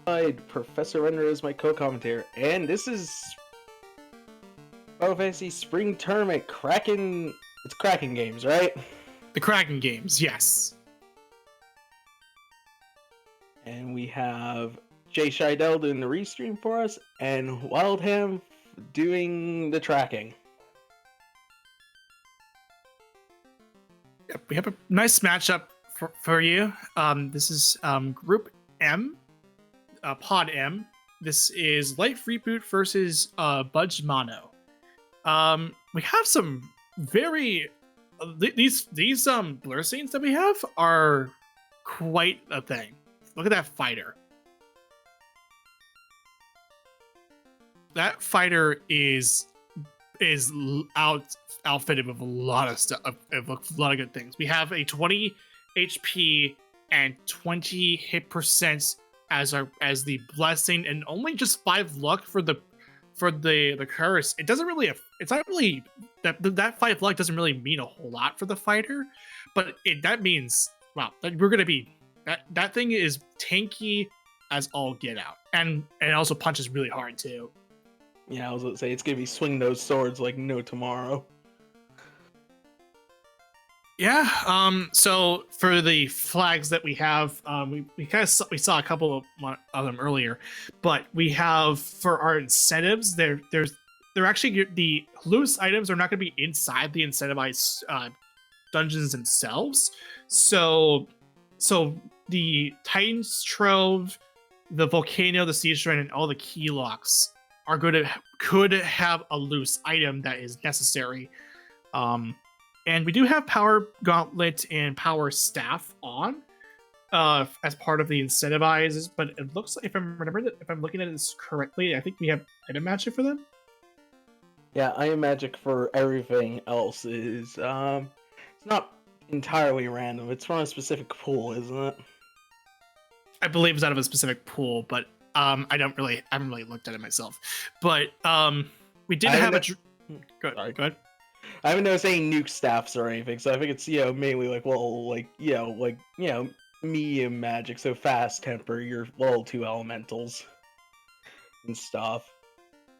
Professor Render is my co-commentator, and this is Final Fantasy Spring Tournament Kraken. It's Kraken games, right? The Kraken games, yes. And we have Jay Scheidel doing the restream for us, and Wildham doing the tracking. Yep, we have a nice matchup for you. This is Group M, Pod M. This is Lifereboot versus Budgemano. We have some very these blur scenes that we have are quite a thing. Look at that fighter. That fighter is outfitted with a lot of stuff, a lot of good things. We have a 20 HP and 20 hit percent as the blessing, and only just 5 luck for the curse. It doesn't really, it's not really that 5 luck doesn't really mean a whole lot for the fighter, but that means, wow, that we're gonna be that thing is tanky as all get out, and it also punches really hard too. Yeah, I was gonna say it's gonna be swing those swords like no tomorrow. Yeah. So for the flags that we have, we saw a couple of them earlier, but we have for our incentives, they're actually, the loose items are not going to be inside the incentivized dungeons themselves. So the Titan's Trove, the Volcano, the Siege Shrine, and all the key locks are could have a loose item that is necessary. And we do have Power Gauntlet and Power Staff on as part of the incentivizes, but it looks like, if I'm looking at this correctly, I think we have item magic for them. Yeah, item magic for everything else is it's not entirely random. It's from a specific pool, isn't it? I believe it's out of a specific pool, but I haven't really looked at it myself. But we did have a. Go ahead. I haven't noticed any nuke staffs or anything, so I think it's mainly medium magic, so fast temper, your level 2 elementals and stuff,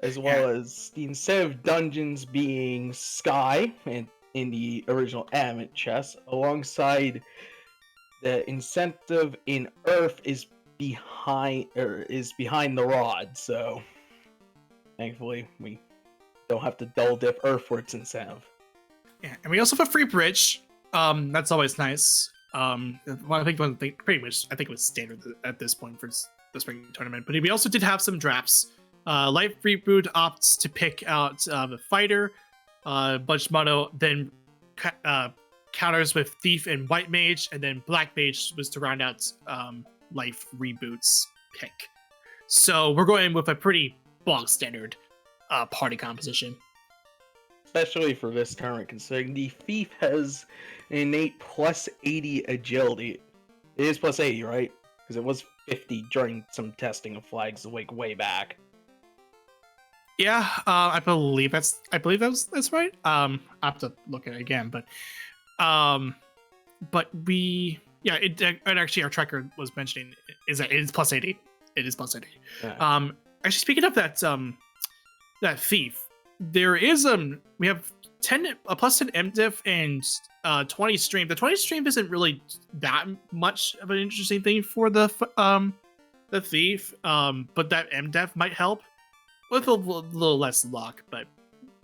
as well as the incentive dungeons being Sky and in the original Adamant chest, alongside the incentive in Earth is behind the rod. So thankfully we don't have to double dip Earthwards incentive. Yeah, and we also have a free bridge. That's always nice. I think it was standard at this point for the spring tournament. But we also did have some drafts. Lifereboot opts to pick out the fighter. Budgemano then counters with Thief and White Mage, and then Black Mage was to round out Lifereboot's pick. So we're going with a pretty bog standard party composition. Especially for this tournament, considering the Thief has an innate plus 80 agility. It is plus 80, right? Because it was 50 during some testing of flags way back. Yeah, I believe that's right. I have to look at it again, but it actually, our tracker was mentioning is that it is plus 80. It is plus 80. Yeah. Actually, speaking of that Thief, there is we have 10 plus 10 MDiff and 20 stream. The 20 stream isn't really that much of an interesting thing for the Thief, but that MDiff might help with a little less luck. But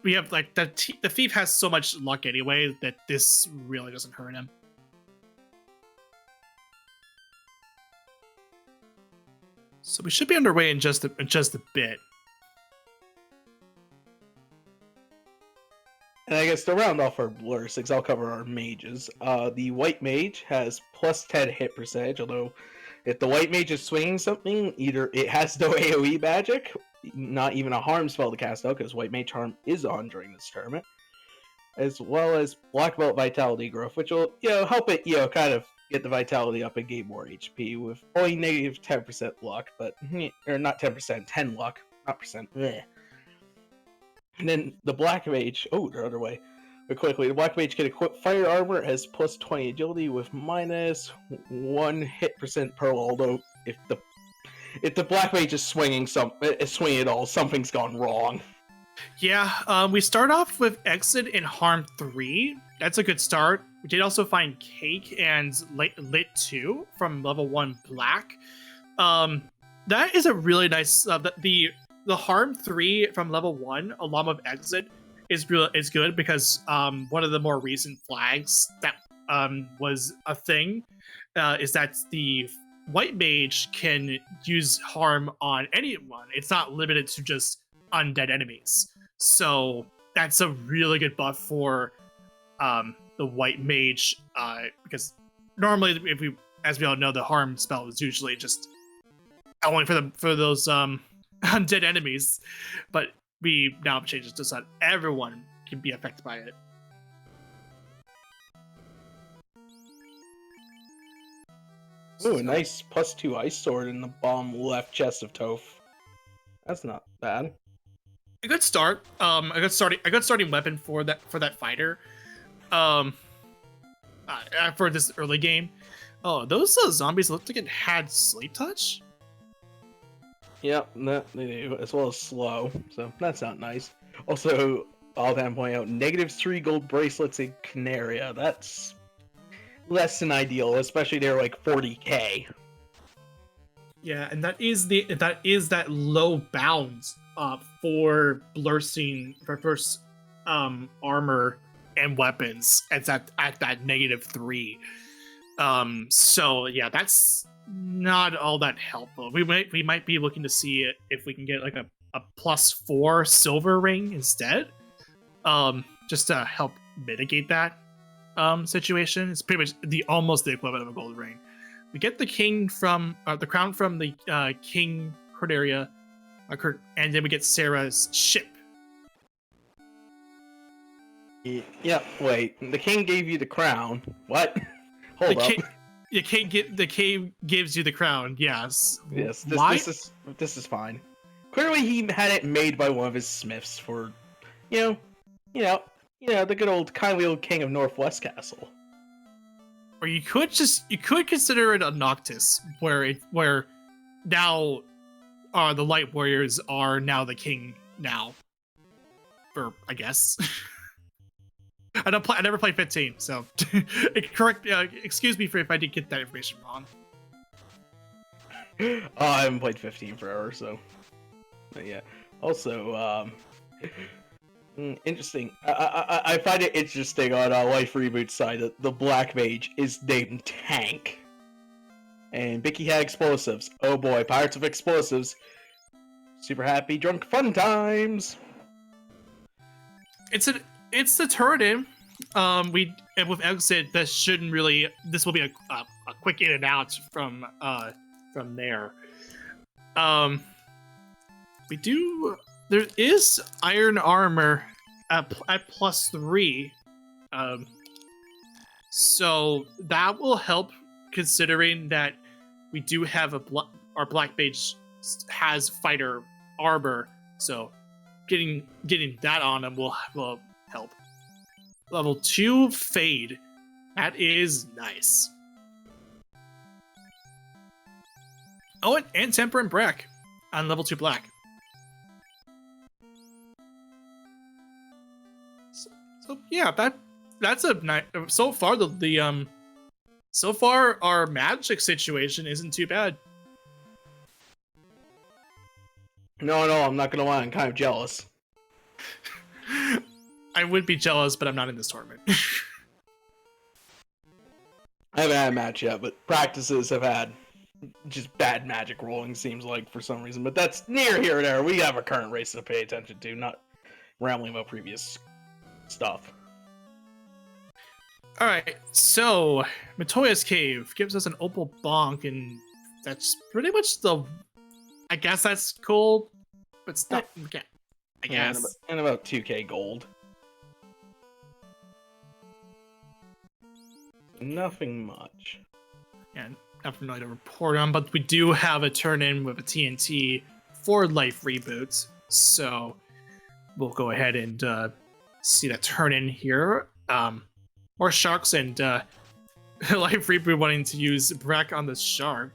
we have the Thief has so much luck anyway that this really doesn't hurt him. So we should be underway in just a bit. And I guess to round off our blur six, I'll cover our mages. The White Mage has plus 10 hit percentage, although if the White Mage is swinging something, either it has no AoE magic, not even a harm spell to cast out, because White Mage Harm is on during this tournament, as well as Black Belt Vitality Growth, which will help it kind of get the Vitality up and gain more HP with only negative 10% luck, but or not 10%, 10 luck, not percent. Bleh. And then the Black Mage, the other way. But quickly, the Black Mage can equip Fire Armor, has plus 20 agility with minus 1 hit percent per, although if if the black mage is swinging at all, something's gone wrong. Yeah, we start off with Exit and Harm 3. That's a good start. We did also find Cake and Lit 2 from level 1 Black. That is a really nice... the Harm 3 from level 1, along with Exit, is good because one of the more recent flags that was a thing is that the White Mage can use Harm on anyone. It's not limited to just undead enemies. So that's a really good buff for the White Mage, because normally, as we all know, the Harm spell is usually just only for those undead enemies, but we now change it to so that everyone can be affected by it. Ooh, a nice +2 ice sword in the bottom left chest of Toph. That's not bad. A good start. A good starting weapon for that fighter. For this early game. Oh, those zombies looked like it had sleep touch. Yep, they do, as well as slow, so that's not nice. Also, I'll then point out, -3 gold bracelets in Canaria. That's less than ideal, especially they're like 40k. Yeah, and that is that low bound for bursting for first armor and weapons. It's at that -3. So yeah, that's not all that helpful. We might be looking to see if we can get like a +4 silver ring instead, just to help mitigate that situation. It's pretty much almost the equivalent of a gold ring. We get the the crown from the King Cordelia, and then we get Sarah's ship. Yeah, wait. The king gave you the crown. What? Hold up. The king gives you the crown. Yes. Yes. Why? This is fine. Clearly, he had it made by one of his smiths for, the good old kindly old king of Northwest Castle. Or you could consider it a Noctis, where now the Light Warriors are now the king now. For I guess. I never played 15, so excuse me if I did get that information wrong. I haven't played 15 forever, so. But yeah. Also, interesting. I find it interesting on Lifereboot's side that the Black Mage is named Tank. And Bicky had explosives. Oh boy, Pirates of Explosives. Super happy, drunk, fun times! It's the turn-in. With Exit, this will be a quick in and out from there. There is iron armor at +3, so that will help, considering that we do have our Black Mage has fighter armor, so getting that on him will help. Level 2 Fade. That is nice. Oh, and Temper and Breck on level 2 Black. So yeah, that's a nice. So far our magic situation isn't too bad. No, I'm not gonna lie, I'm kind of jealous. I would be jealous, but I'm not in this tournament. I haven't had a match yet, but practices have had just bad magic rolling, seems like, for some reason. But that's near here or there. We have a current race to pay attention to, not rambling about previous stuff. Alright, so Matoya's Cave gives us an opal bonk, and that's pretty much I guess that's cool, but it's not. Okay, I guess. And about 2k gold. Nothing much. Yeah, nothing really to report on, but we do have a turn-in with a TNT for Lifereboot, so we'll go ahead and see that turn-in here. More sharks and Lifereboot wanting to use Breck on the shark.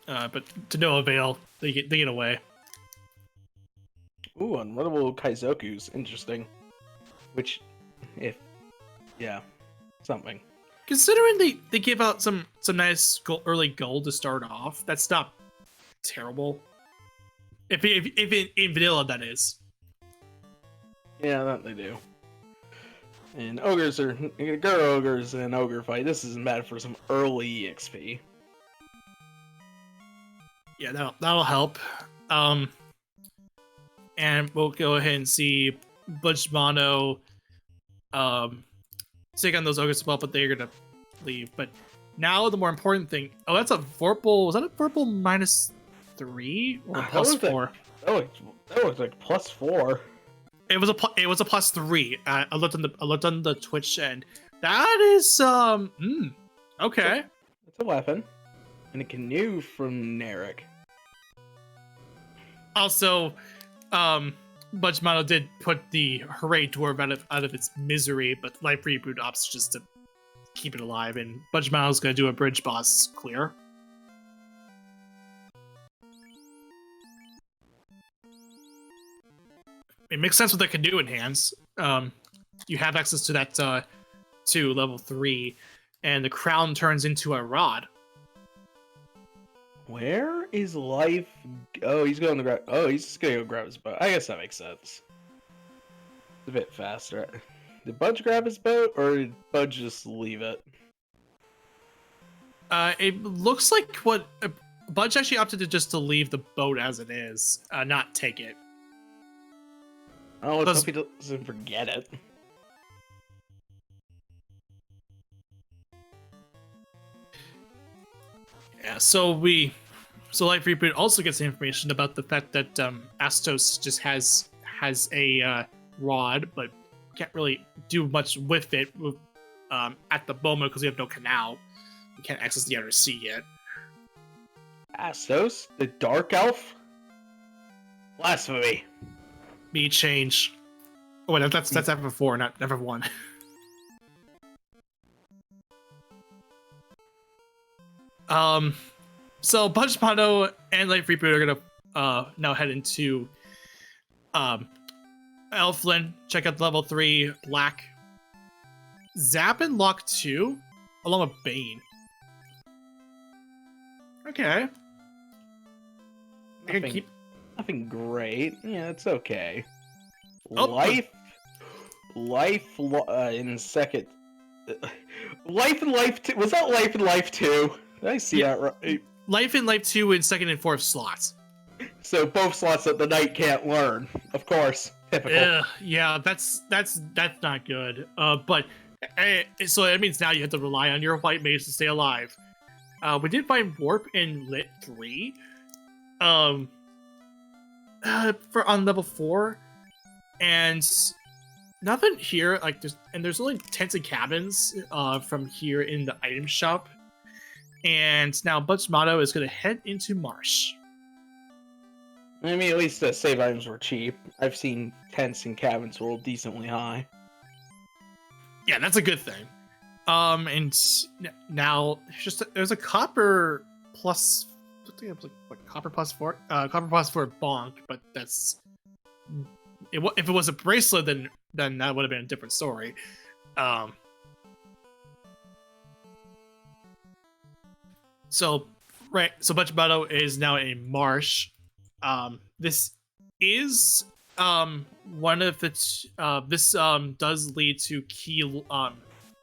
but to no avail. They get away. Ooh, unrunnable Kaizoku's interesting. Which, yeah, something. Considering they give out some nice early gold to start off, that's not terrible. If in vanilla, that is. Yeah, that they do. And ogres are girl ogres in an ogre fight. This isn't bad for some early EXP. Yeah, that'll help. And we'll go ahead and see Budgemano take on those ogres as well, but they're gonna leave. But now the more important thing. Oh, that's a Vorpal. Was that a Vorpal -3 or +4? That was like +4. It was a +3. I looked on the Twitch end. That is okay. It's a weapon and a canoe from Narek. Also, Budgemano did put the Hooray Dwarf out of its misery, but Lifereboot opts just to keep it alive, and Budgemano's gonna do a bridge boss clear. It makes sense with the canoe in hands. You have access to that to level 3, and the crown turns into a rod. Where is Life? Oh, he's going to grab. Oh, he's just gonna go grab his boat. I guess that makes sense. It's a bit faster. Did Budge grab his boat, or did Budge just leave it? It looks like what Budge actually opted to leave the boat as it is, not take it. Oh, let's hope he doesn't forget it. Yeah, so Lifereboot also gets information about the fact that Astos just has a rod, but can't really do much with it at the moment because we have no canal. We can't access the outer sea yet. Astos, the Dark Elf? Blasphemy. Me change. Oh wait, that's F4, not F1. So Budgemano and Lifereboot are gonna now head into Elfland, check out level 3 Black. Zap and Lock 2 along with Bane. Okay. I can keep nothing great. Yeah, it's okay. Oh, Life in second. Life and Life 2. Was that Life and Life 2? Did I see that right? Life and Life 2 in 2nd and 4th slots. So both slots that the knight can't learn. Of course. Typical. Yeah, that's not good. But so that means now you have to rely on your white mage to stay alive. We did find Warp in Lit 3. For on level 4. And nothing here, like there's only tents and cabins from here in the item shop. And now Budgemano is gonna head into Marsh. I mean, at least the save items were cheap. I've seen tents and cabins roll decently high. Yeah, that's a good thing. And now there's a copper plus. I think it was like copper +4, copper +4 bonk, but that's if it was a bracelet, then that would have been a different story. So Budgemano is now in Marsh. This is one of the this does lead to key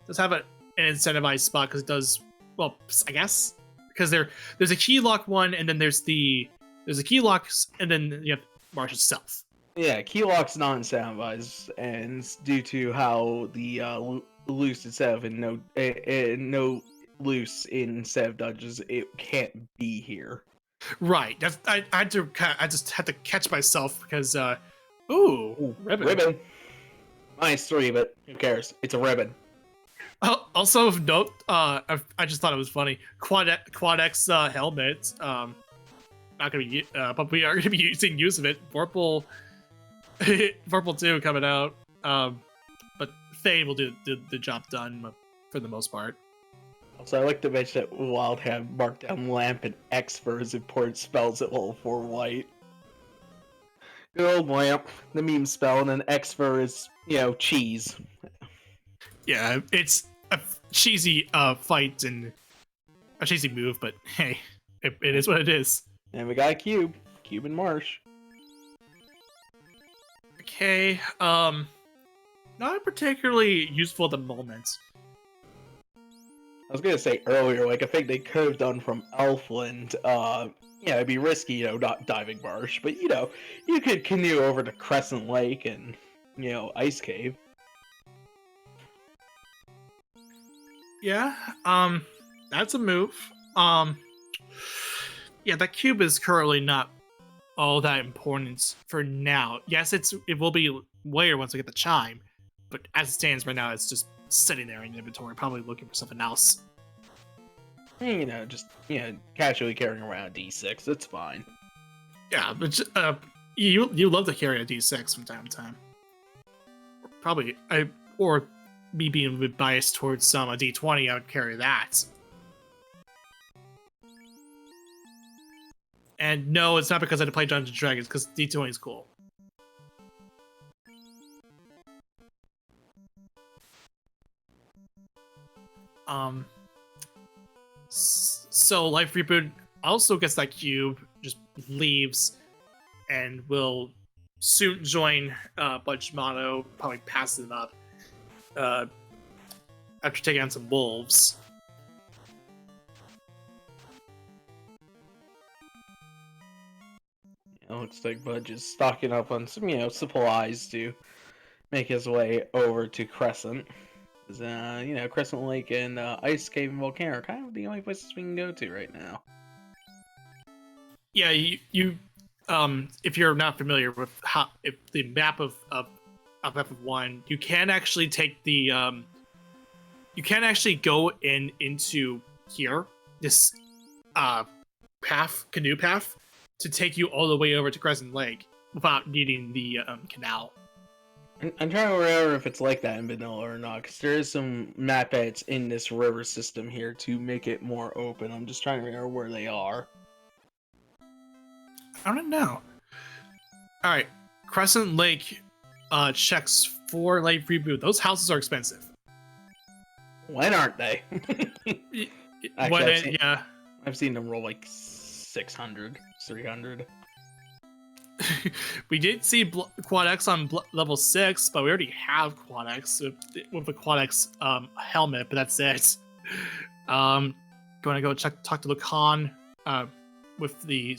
does have an incentivized spot because it does, well, I guess because there's a key lock one, and then there's a key locks, and then you have Marsh itself. Yeah, key lock's not incentivized, and due to how the loose itself and no loose in Sev dungeons, it can't be here. Right. I just had to catch myself because ooh, ribbon. -3, but who cares? It's a ribbon. Also of note, I just thought it was funny. Quad X helmet. Not gonna be, but we are gonna be using use of it. Vorpal 2 coming out. But Faye will do the job done for the most part. Also, I like to mention that Wild have marked down Lamp and X for his important spells at level 4 white. Good old Lamp, the meme spell, and then X for is, cheese. Yeah, it's a cheesy fight and a cheesy move, but hey, it is what it is. And we got a Cube and Marsh. Okay, not particularly useful at the moment. I was gonna say earlier, like, I think they could have done from Elfland, it'd be risky, not diving Marsh, but, you could canoe over to Crescent Lake and, Ice Cave. Yeah, that's a move. Yeah, that cube is currently not all that important for now. Yes, it will be later once we get the chime, but as it stands right now, it's just sitting there in the inventory, probably looking for something else. Just casually carrying around a D6. It's fine. Yeah, but you love to carry a D6 from time to time. Probably or me being a bit biased towards a D20, I would carry that. And no, it's not because I had to play Dungeons & Dragons, because D20 is cool. So Lifereboot also gets that cube, just leaves, and will soon join Budgemano, probably passing up after taking on some wolves. Looks like Budge is stocking up on some, supplies to make his way over to Crescent. Crescent Lake and Ice Cave and Volcano are kind of the only places we can go to right now. Yeah, you if you're not familiar with if the map of FF1, you can actually take the you can actually go into here, this canoe path, to take you all the way over to Crescent Lake without needing the canal. I'm trying to remember if it's like that in vanilla or not, because there is some map edits in this river system here to make it more open. I'm just trying to remember where they are. I don't know. Alright, Crescent Lake checks for Lifereboot. Those houses are expensive. When aren't they? Actually, I've seen them roll like 600, 300. We did see Quad X on level 6, but we already have Quad X with a Quad X helmet, but that's it. Going to go talk to Lacan with the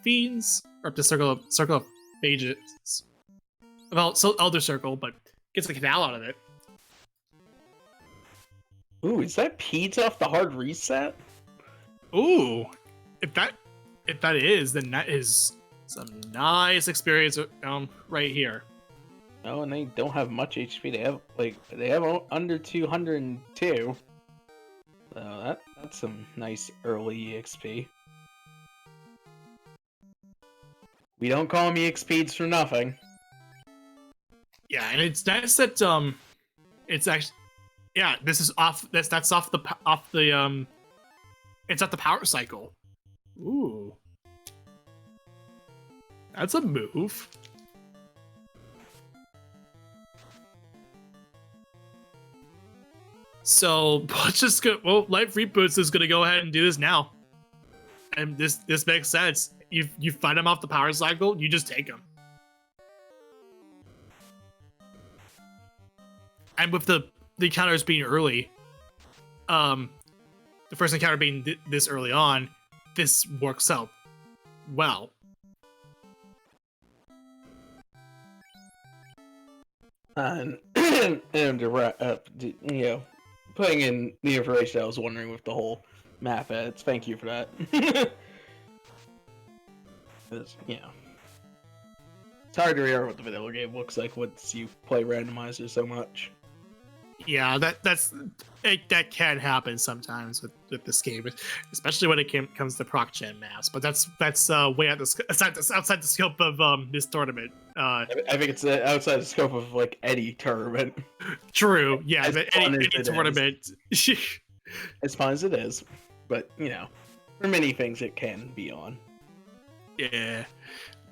fiends, or the circle of phages. Well, so Elder Circle, but gets the canal out of it. Ooh, is that pizza off the hard reset? Ooh, if that is, then that is some nice experience right here. Oh, and they don't have much HP. They have under 202. So that's some nice early EXP. We don't call them EXPs for nothing. Yeah, and it's nice that it's actually, yeah, this is off. That's off the it's at the power cycle. Ooh. That's a move. So let's just go. Well, Lifereboot is gonna go ahead and do this now, and this makes sense. You find him off the power cycle, you just take him. And with the encounters being early, the first encounter being this early on, this works out well. And to wrap up, putting in the information I was wondering with the whole map edits. Thank you for that. It's hard to remember what the vanilla game looks like once you play Randomizer so much. Yeah, that can happen sometimes with this game, especially when it comes to proc gen maps. But that's way outside the scope of this tournament. I think it's outside the scope of like any tournament. True, yeah, any tournament. as fun as it is. But, you know, for many things it can be on. Yeah.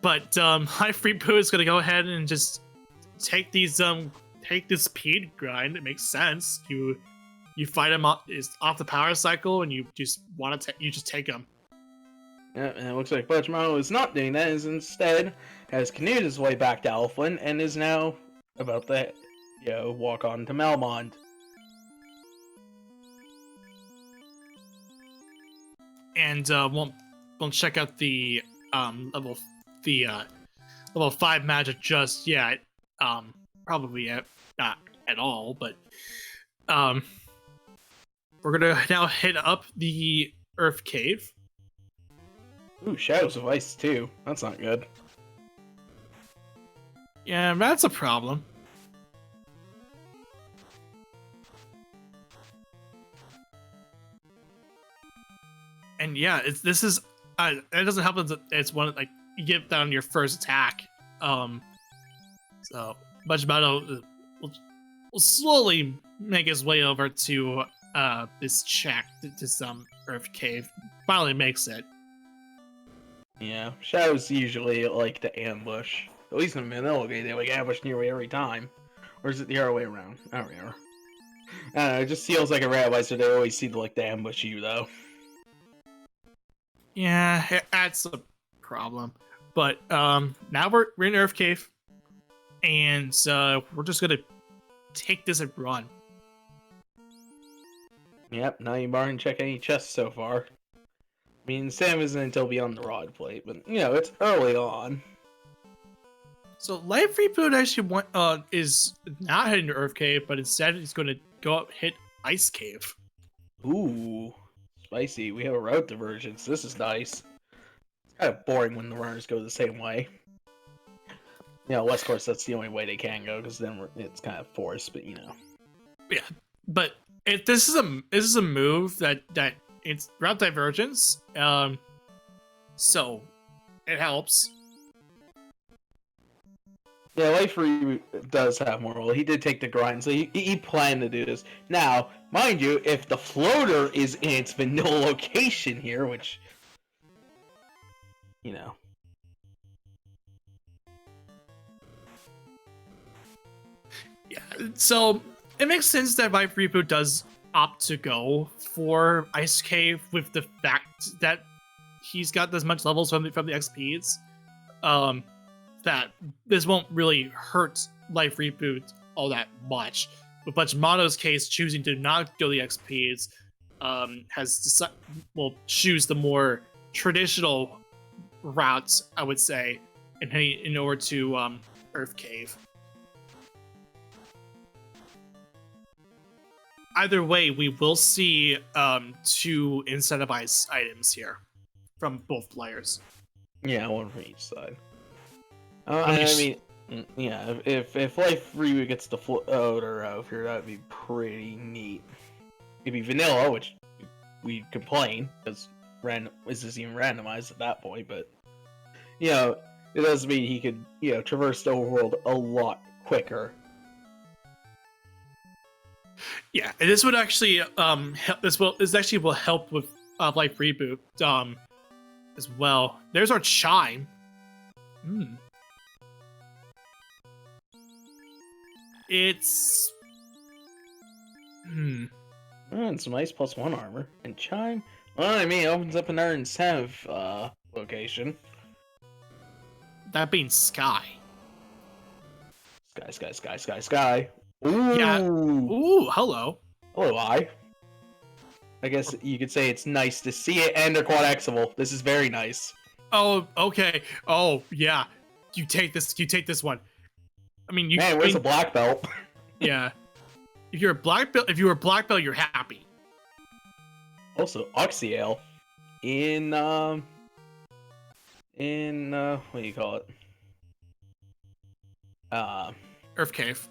But Lifereboot is gonna go ahead and just take these take this speed grind. It makes sense. You fight him off the power cycle, and you just take him. Yeah, and it looks like Budgemano is not doing that, is instead has canoed his way back to Alphen and is now about to, walk on to Melmond. And we'll check out the level 5 magic just yet. Probably not at all, but we're gonna now hit up the Earth Cave. Ooh, Shadows of Ice too. That's not good. Yeah, that's a problem. And yeah, it doesn't help that it's one like you get that on your first attack. So Budgemano will slowly make his way over to this check to some Earth Cave. Finally makes it. Yeah, Shadows usually like to ambush. At least in Manila, they like ambush nearly every time. Or is it the other way around? I don't remember. I don't know, it just feels like a Randomizer, they always seem to like to ambush you though. Yeah, that's a problem. But now we're in Earth Cave, and we're just gonna take this and run. Yep, now you bar and check any chests so far. I mean, Sam isn't until beyond the rod plate, but it's early on. So Lifereboot actually is not heading to Earth Cave, but instead he's going to go up hit Ice Cave. Ooh, spicy. We have a route divergence. This is nice. It's kind of boring when the runners go the same way. Of course, that's the only way they can go, because then it's kind of forced, but Yeah, but this is a move that it's route divergence, so it helps. Yeah, Lifereboot does have more role. He did take the grind, so he planned to do this. Now, mind you, if the floater is in its vanilla location here, which, Yeah, so it makes sense that Lifereboot does opt to go for Ice Cave with the fact that he's got as much levels from the XPs. That this won't really hurt Lifereboot all that much. But Budgemano's case, choosing to not go the XPs, will choose the more traditional routes, I would say, in order to Earth Cave. Either way, we will see 2 incentivized items here from both players. Yeah, one from each side. If Lifereboot gets the floater out here, that'd be pretty neat. It'd be vanilla, which we'd complain, because is this even randomized at that point, but it does mean he could, traverse the overworld a lot quicker. Yeah, and this would actually this actually will help with Lifereboot as well. There's our chime. It's It's some ice +1 armor and chime. Well, I mean, it opens up another incentive location. That being Sky. Sky. Ooh. Yeah. Ooh, hello. Hello, I guess you could say it's nice to see it, and they're quad Xable. This is very nice. Oh, okay. Oh, yeah. You take this one. I mean, where's a black belt? Yeah. If you're a black belt, you're happy. Also, Oxyale in what do you call it? Earth Cave.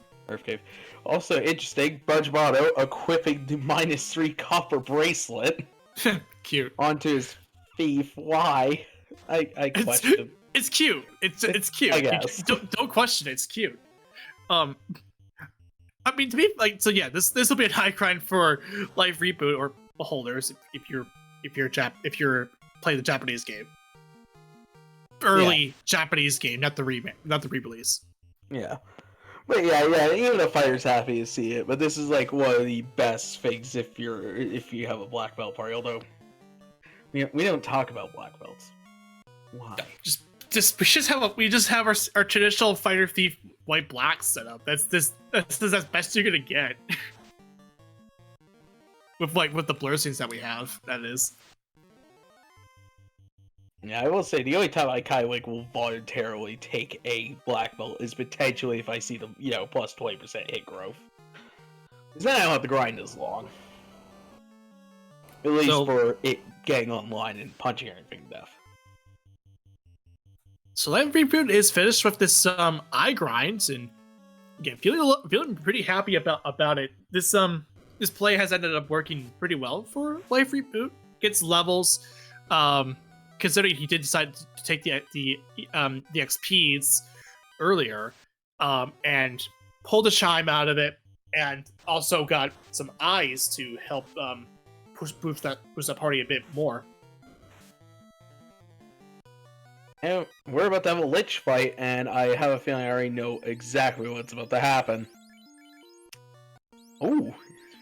Also interesting, Budgemano equipping the -3 copper bracelet. Cute. Onto his thief. Why? I question. It's cute. It's cute. I guess. Don't question it. It's cute. I mean, to be like, so yeah, this will be a high grind for Lifereboot, or beholders if you're playing the Japanese game. Early Japanese game, not the re-release. Yeah. But yeah, even the fighter's happy to see it. But this is like one of the best things if you have a black belt party. Although we don't talk about black belts. Why? We just have our traditional fighter thief white black setup. That's the best you're gonna get. with the blur scenes that we have, that is. Yeah, I will say the only time I kind of will voluntarily take a black belt is potentially if I see the plus 20% hit growth. Because then I don't have to grind as long. At least for it getting online and punching everything to death. So Lifereboot is finished with this eye grinds, and again feeling pretty happy about it. This play has ended up working pretty well for Lifereboot. Gets levels. Considering he did decide to take the XPs earlier, and pulled a chime out of it, and also got some eyes to help boost that party a bit more. And we're about to have a Lich fight, and I have a feeling I already know exactly what's about to happen. Ooh,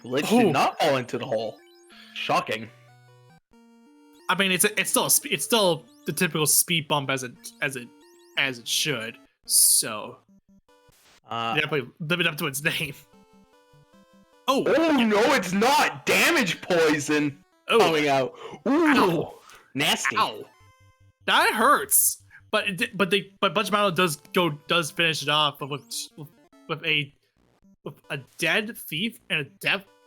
Lich did not fall into the hole. Shocking. I mean, it's still the typical speed bump as it should. So definitely live it up to its name. Oh no, it's not damage poison coming out. Ooh, ow. Nasty. Ow. That hurts. But Budgemano does finish it off with a dead thief and a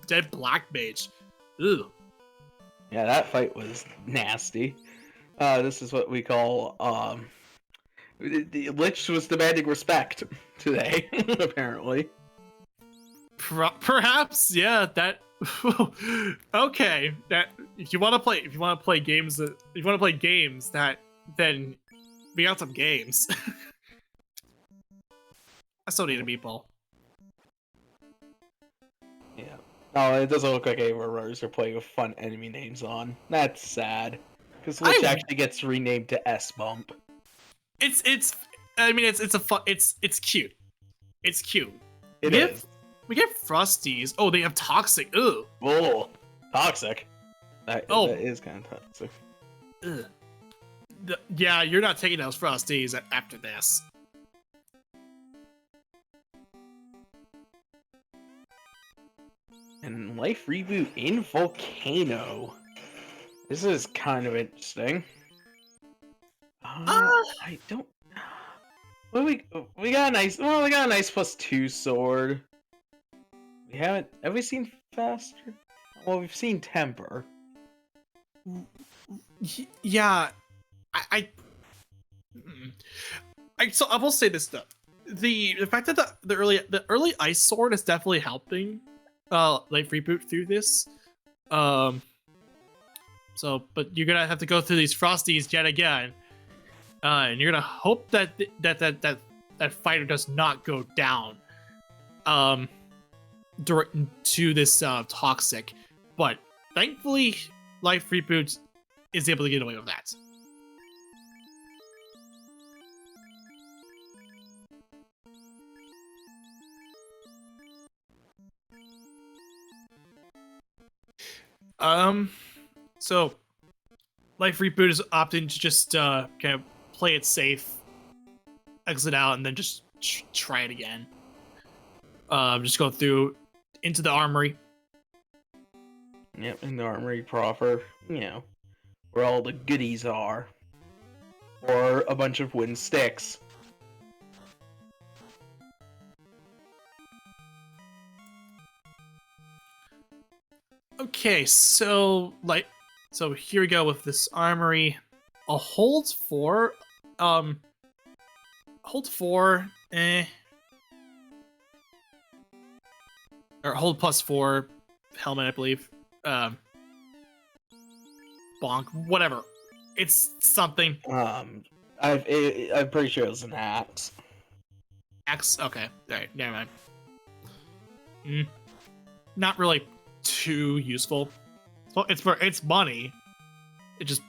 dead black mage. Ugh. Yeah, that fight was nasty. This is what we call the Lich was demanding respect today, apparently. Perhaps, yeah. That okay. That if you want to play games, then we got some games. I still need a meatball. Yeah. Oh, it doesn't look like any of our runners are playing with fun enemy names on. That's sad. Because Lich actually gets renamed to S-Bump. It's cute. It's cute. It is. We get Frosties. Oh, they have Toxic. Ugh. Oh, Toxic. That is kind of toxic. Ugh. Yeah, you're not taking those Frosties after this. And Lifereboot in Volcano. This is kind of interesting. I don't. Well, we got a nice. Well, we got a nice +2 sword. We haven't. Have we seen faster? Well, we've seen temper. Yeah, so I will say this though. The fact that the early ice sword is definitely helping Lifereboot through this. So, but you're gonna have to go through these Frosties yet again, and you're gonna hope that fighter does not go down, to this Toxic. But thankfully, Lifereboot is able to get away with that. So Lifereboot is opting to just kind of play it safe, exit out, and then just try it again. Just go through into the armory. Yep, in the armory proper, where all the goodies are. Or a bunch of wooden sticks. Okay, so here we go with this armory. A hold 4, or hold +4 helmet, I believe. Bonk, whatever. It's something. I'm pretty sure it was an axe. Axe? Okay, alright, never mind. Not really too useful. So it's money. It's just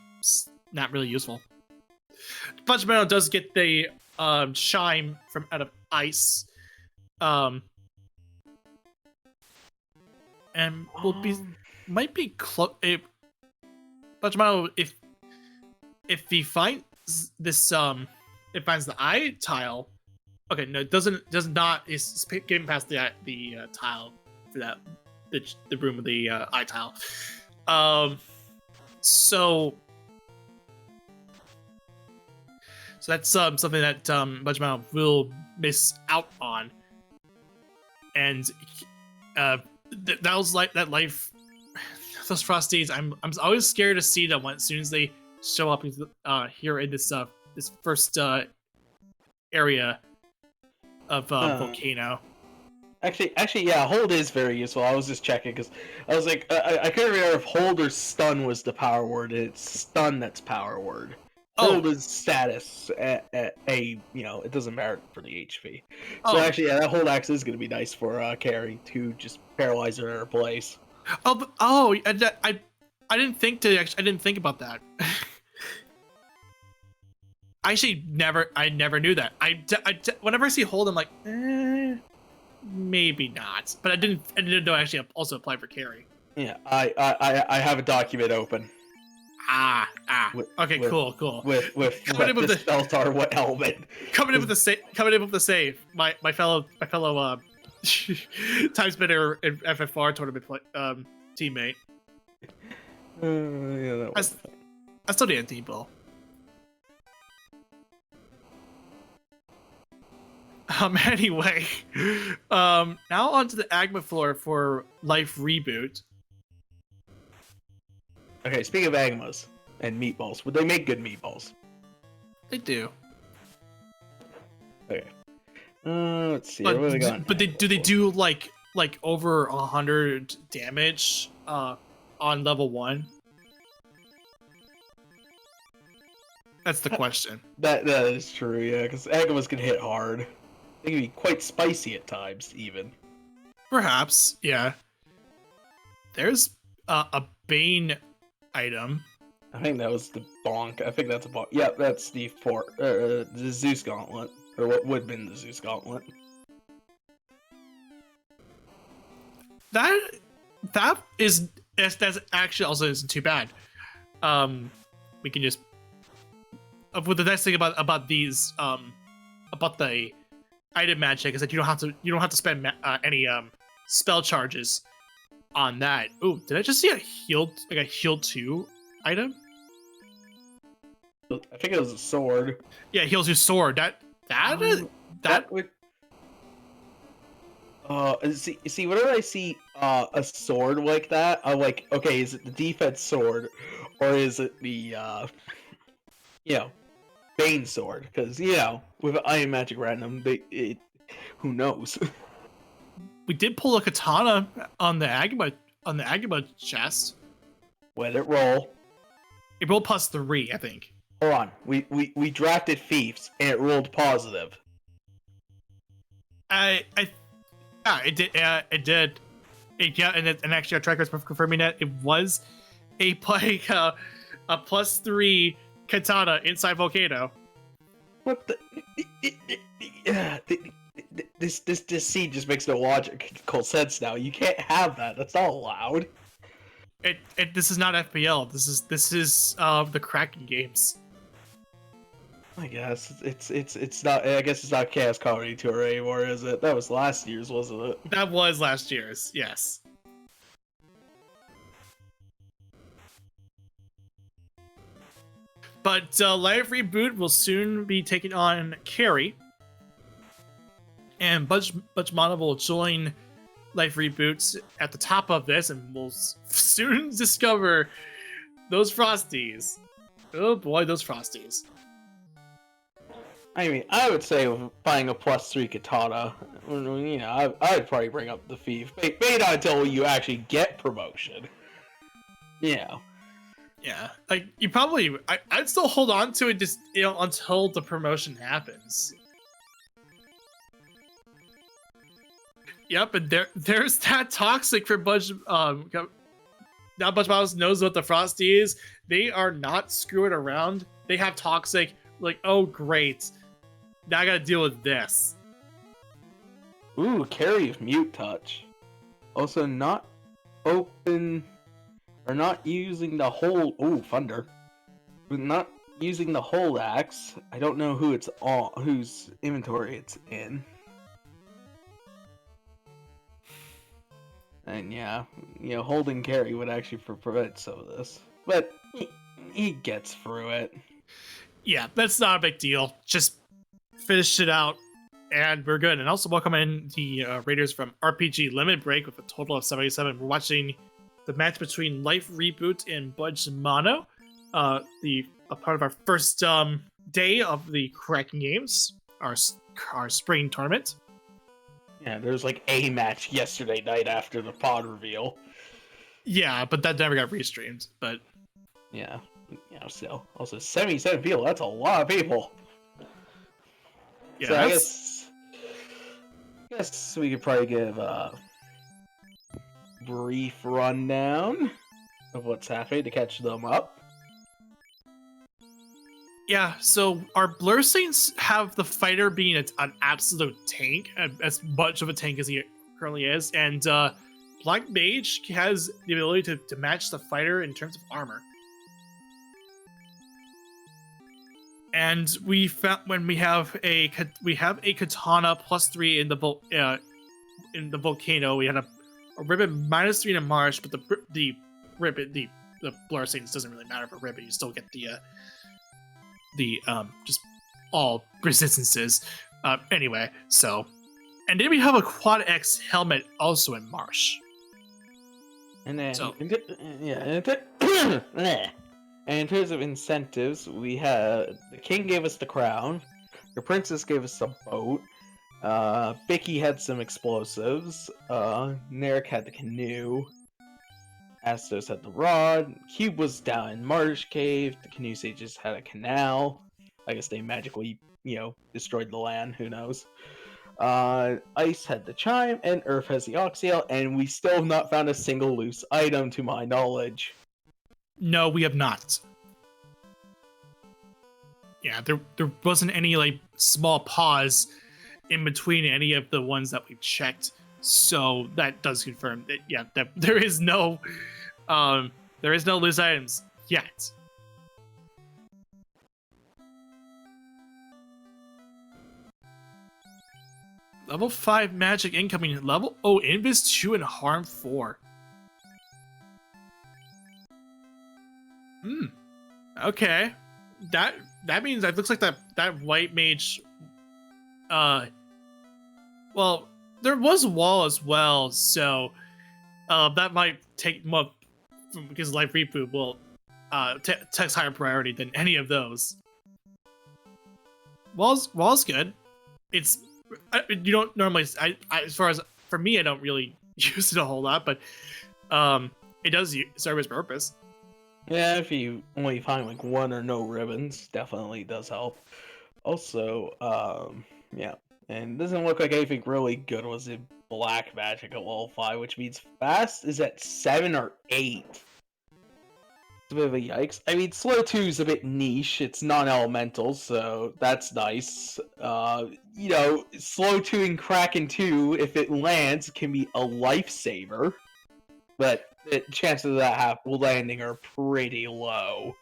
not really useful. Budgemano does get the shine from out of ice, and will be might be close. Budgemano, if he finds this it finds the eye tile. Okay, no, it does not. It's getting past the tile for that the room with the eye tile. So that's something that Budgemano will miss out on, and that was like that life. Those frosties, I'm always scared to see them as soon as they show up here in this first area of volcano. Actually, yeah, hold is very useful. I was just checking because I was like, I couldn't remember if hold or stun was the power word. It's stun that's power word. Hold is status at a, it doesn't matter for the HP. So actually, yeah, that hold axe is going to be nice for carry to just paralyze her in her place. I didn't think about that. I never knew that. Whenever I see hold, I'm like, maybe not. But I didn't know actually also apply for carry. Yeah, I have a document open. Okay, cool. With the Speltar what helmet? Coming in with the save. My fellow time spinner in FFR tournament teammate. Yeah, I still didn't team ball. Anyway, now onto the Agma floor for Lifereboot. Okay, speaking of Agmas and meatballs, would they make good meatballs? They do. Okay. Let's see. What have we got? But do they do like over 100 damage on level 1? That's the question. That is true, yeah, because Agmas can hit hard. They can be quite spicy at times, even. Perhaps, yeah. There's a Bane item. I think that was the bonk. I think that's a bonk. Yeah, that's the Zeus Gauntlet, or what would have been the Zeus Gauntlet. That's actually also isn't too bad. We can just. With the nice thing about these about the item magic is that you don't have to spend any spell charges on that. Ooh, did I just see a heal 2 item? I think it was a sword. Yeah, heals your sword. That would. See, whenever I see a sword like that, I'm like, okay, is it the defense sword, or is it the Bane sword? Because with Iron Magic Random, who knows? We did pull a katana on the Agama chest. Let it roll. It rolled +3, I think. Hold on, we drafted thieves and it rolled positive. It did. And actually, our tracker's confirming that it was a +3 katana inside volcano. What the? This scene just makes no logical sense now. You can't have that. That's not allowed. This is not FPL. This is the Kraken games. I guess it's not. I guess it's not Chaos Comedy Tour anymore, is it? That was last year's, wasn't it? That was last year's. Yes. But Lifereboot will soon be taking on Carry, and Budgemano will join Lifereboot at the top of this, and we'll soon discover those Frosties. Oh boy, those Frosties. I mean, I would say buying a +3 katana, I'd probably bring up the thief. Maybe not until you actually get promotion. Yeah. Yeah, like you probably, I'd still hold on to it just until the promotion happens. Yep, and there's that toxic for now Budgemano knows what the Frosty is. They are not screwing around. They have Toxic. Like, oh great, now I gotta deal with this. Ooh, carry of Mute Touch. Also, not open or not using the whole. Ooh, Thunder. Not using the whole axe. I don't know who it's on, whose inventory it's in. And yeah, holding carry would actually prevent some of this. But he gets through it. Yeah, that's not a big deal. Just finish it out, and we're good. And also welcome in the Raiders from RPG Limit Break with a total of 77. We're watching the match between Lifereboot and Budgemano. A part of our first day of the Kraken Games, our spring tournament. Yeah, there was like a match yesterday night after the pod reveal. Yeah, but that never got restreamed. But yeah, still also 77 people. That's a lot of people. Yeah, so I guess we could probably give a brief rundown of what's happening to catch them up. Yeah, so our Blur Saints have the fighter being an absolute tank, as much of a tank as he currently is, and Black Mage has the ability to match the fighter in terms of armor. And we found when we have a katana +3 in the volcano. We had a ribbon -3 in a marsh, but the ribbon the Blur Saints doesn't really matter for ribbon. You still get the just all resistances. Anyway, so, and then we have a Quad X helmet also in marsh. And then, so, and in terms of incentives, we had the king gave us the crown, the princess gave us a boat, Vicky had some explosives, Narek had the canoe, Astos had the rod, Cube was down in Marsh Cave, the canoe sages had a canal. I guess they magically, destroyed the land, who knows. Ice had the chime, and Earth has the oxyel, and we still have not found a single loose item to my knowledge. No, we have not. Yeah, there wasn't any like small pause in between any of the ones that we've checked, so that does confirm that that there is no loose items yet. Level 5 magic incoming. Level Invis 2 and Harm 4. Okay. That means that looks like that white mage. Well, there was a wall as well, so that might take him up because Lifereboot will takes higher priority than any of those. Wall's good. It's you don't normally. I as far as for me, I don't really use it a whole lot, but it does serve its purpose. Yeah, if you only find like one or no ribbons, definitely does help. Also, yeah, and it doesn't look like anything really good was in black magic at level 5, which means fast is at 7 or 8. It's a bit of a yikes. I mean, slow 2 is a bit niche. It's non-elemental, so that's nice. Slow 2 and Kraken 2, if it lands, can be a lifesaver, but the chances of that landing are pretty low.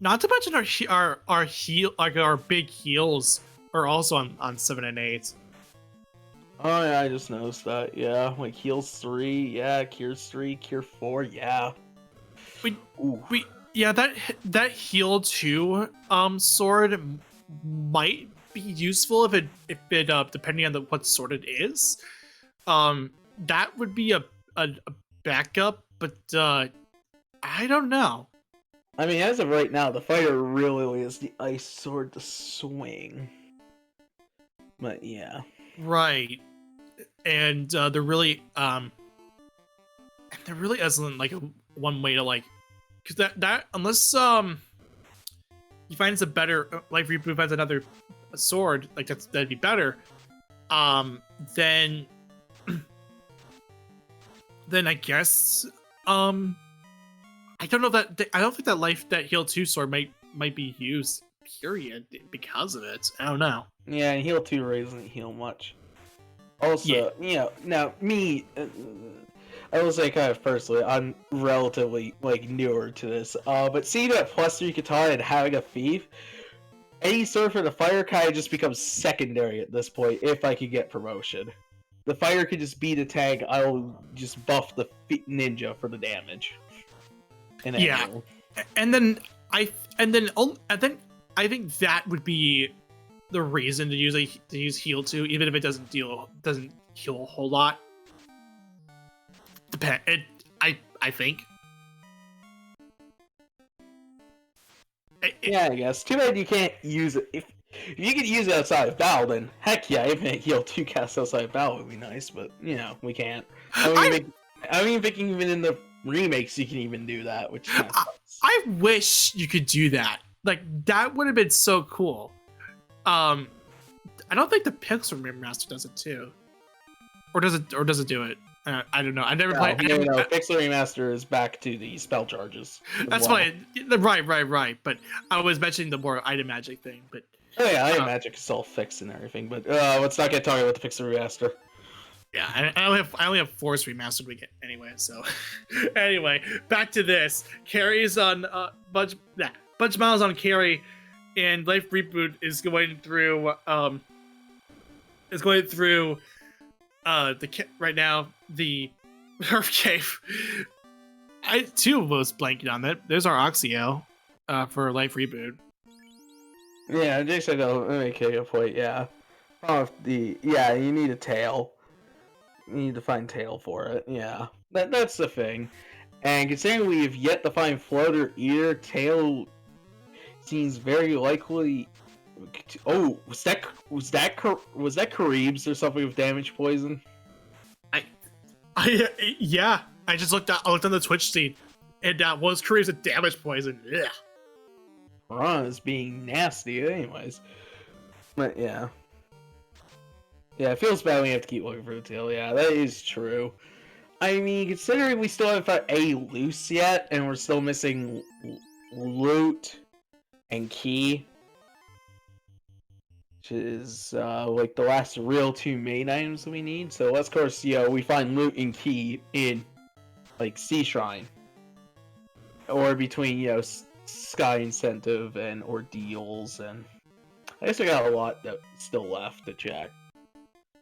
Not to mention our big heals are also on 7 and 8. Oh yeah, I just noticed that. Yeah, like heals 3, yeah, cures 3, cure 4, yeah. That heal 2 sword might be useful if it depending on what sword it is. That would be a backup, but I don't know. I mean, as of right now, the fighter really is the ice sword to swing. But yeah. Right. And there really isn't like one way to like, because that unless he finds a better Lifereboot finds another sword like that'd be better, then I guess I don't know that I don't think that heal 2 sword might be used. Period, because of it. I don't know. Yeah, and heal 2 doesn't heal much. Yeah. Also, now me, I will say kind of personally, I'm relatively like newer to this. But seeing that +3 katana and having a thief, any sword for the fire kind of just becomes secondary at this point. If I could get promotion, the fire could just be the tank. I'll just buff the ninja for the damage. And yeah, and then I think that would be the reason to use heal 2, even if it doesn't heal a whole lot. I think. Yeah, I guess. Too bad you can't use it. If you could use it outside of battle, then heck yeah, Infinite Heal 2 cast outside of battle would be nice, but we can't. I don't even think even in the remakes you can even do that, which kind of sucks. I wish you could do that. Like, that would have been so cool. I don't think the Pixel Remaster does it too. Or does it do it? I don't know. I never played. No, Pixel Remaster is back to the spell charges. That's why. Right. But I was mentioning the more item magic thing. But oh yeah, item magic is all fixed and everything. But let's not get talking about the Pixel Remaster. Yeah, I only have Force Remastered we get anyway. So anyway, back to this. Carrie's on Budgemano's on Carrie, and Lifereboot is going through right now the Earth Cave. I too was blanking on that. There's our Oxio for Lifereboot. Yeah, Jason, let me make a point. Yeah, you need a tail. You need to find tail for it. Yeah, that's the thing. And considering we have yet to find floater ear, tail seems very likely. Oh, was that Karib's or something with damage poison? Yeah. I just looked on the Twitch feed, and that was Karib's with damage poison. Yeah. Ron is being nasty, anyways. But yeah. Yeah, it feels bad when you have to keep looking for the tail. Yeah, that is true. I mean, considering we still haven't found a loose yet, and we're still missing loot and key, which is like the last real 2 main items that we need. So let's, of course, we find loot and key in like Sea Shrine, or between Sky Incentive and Ordeals, and I guess we got a lot that still left to check.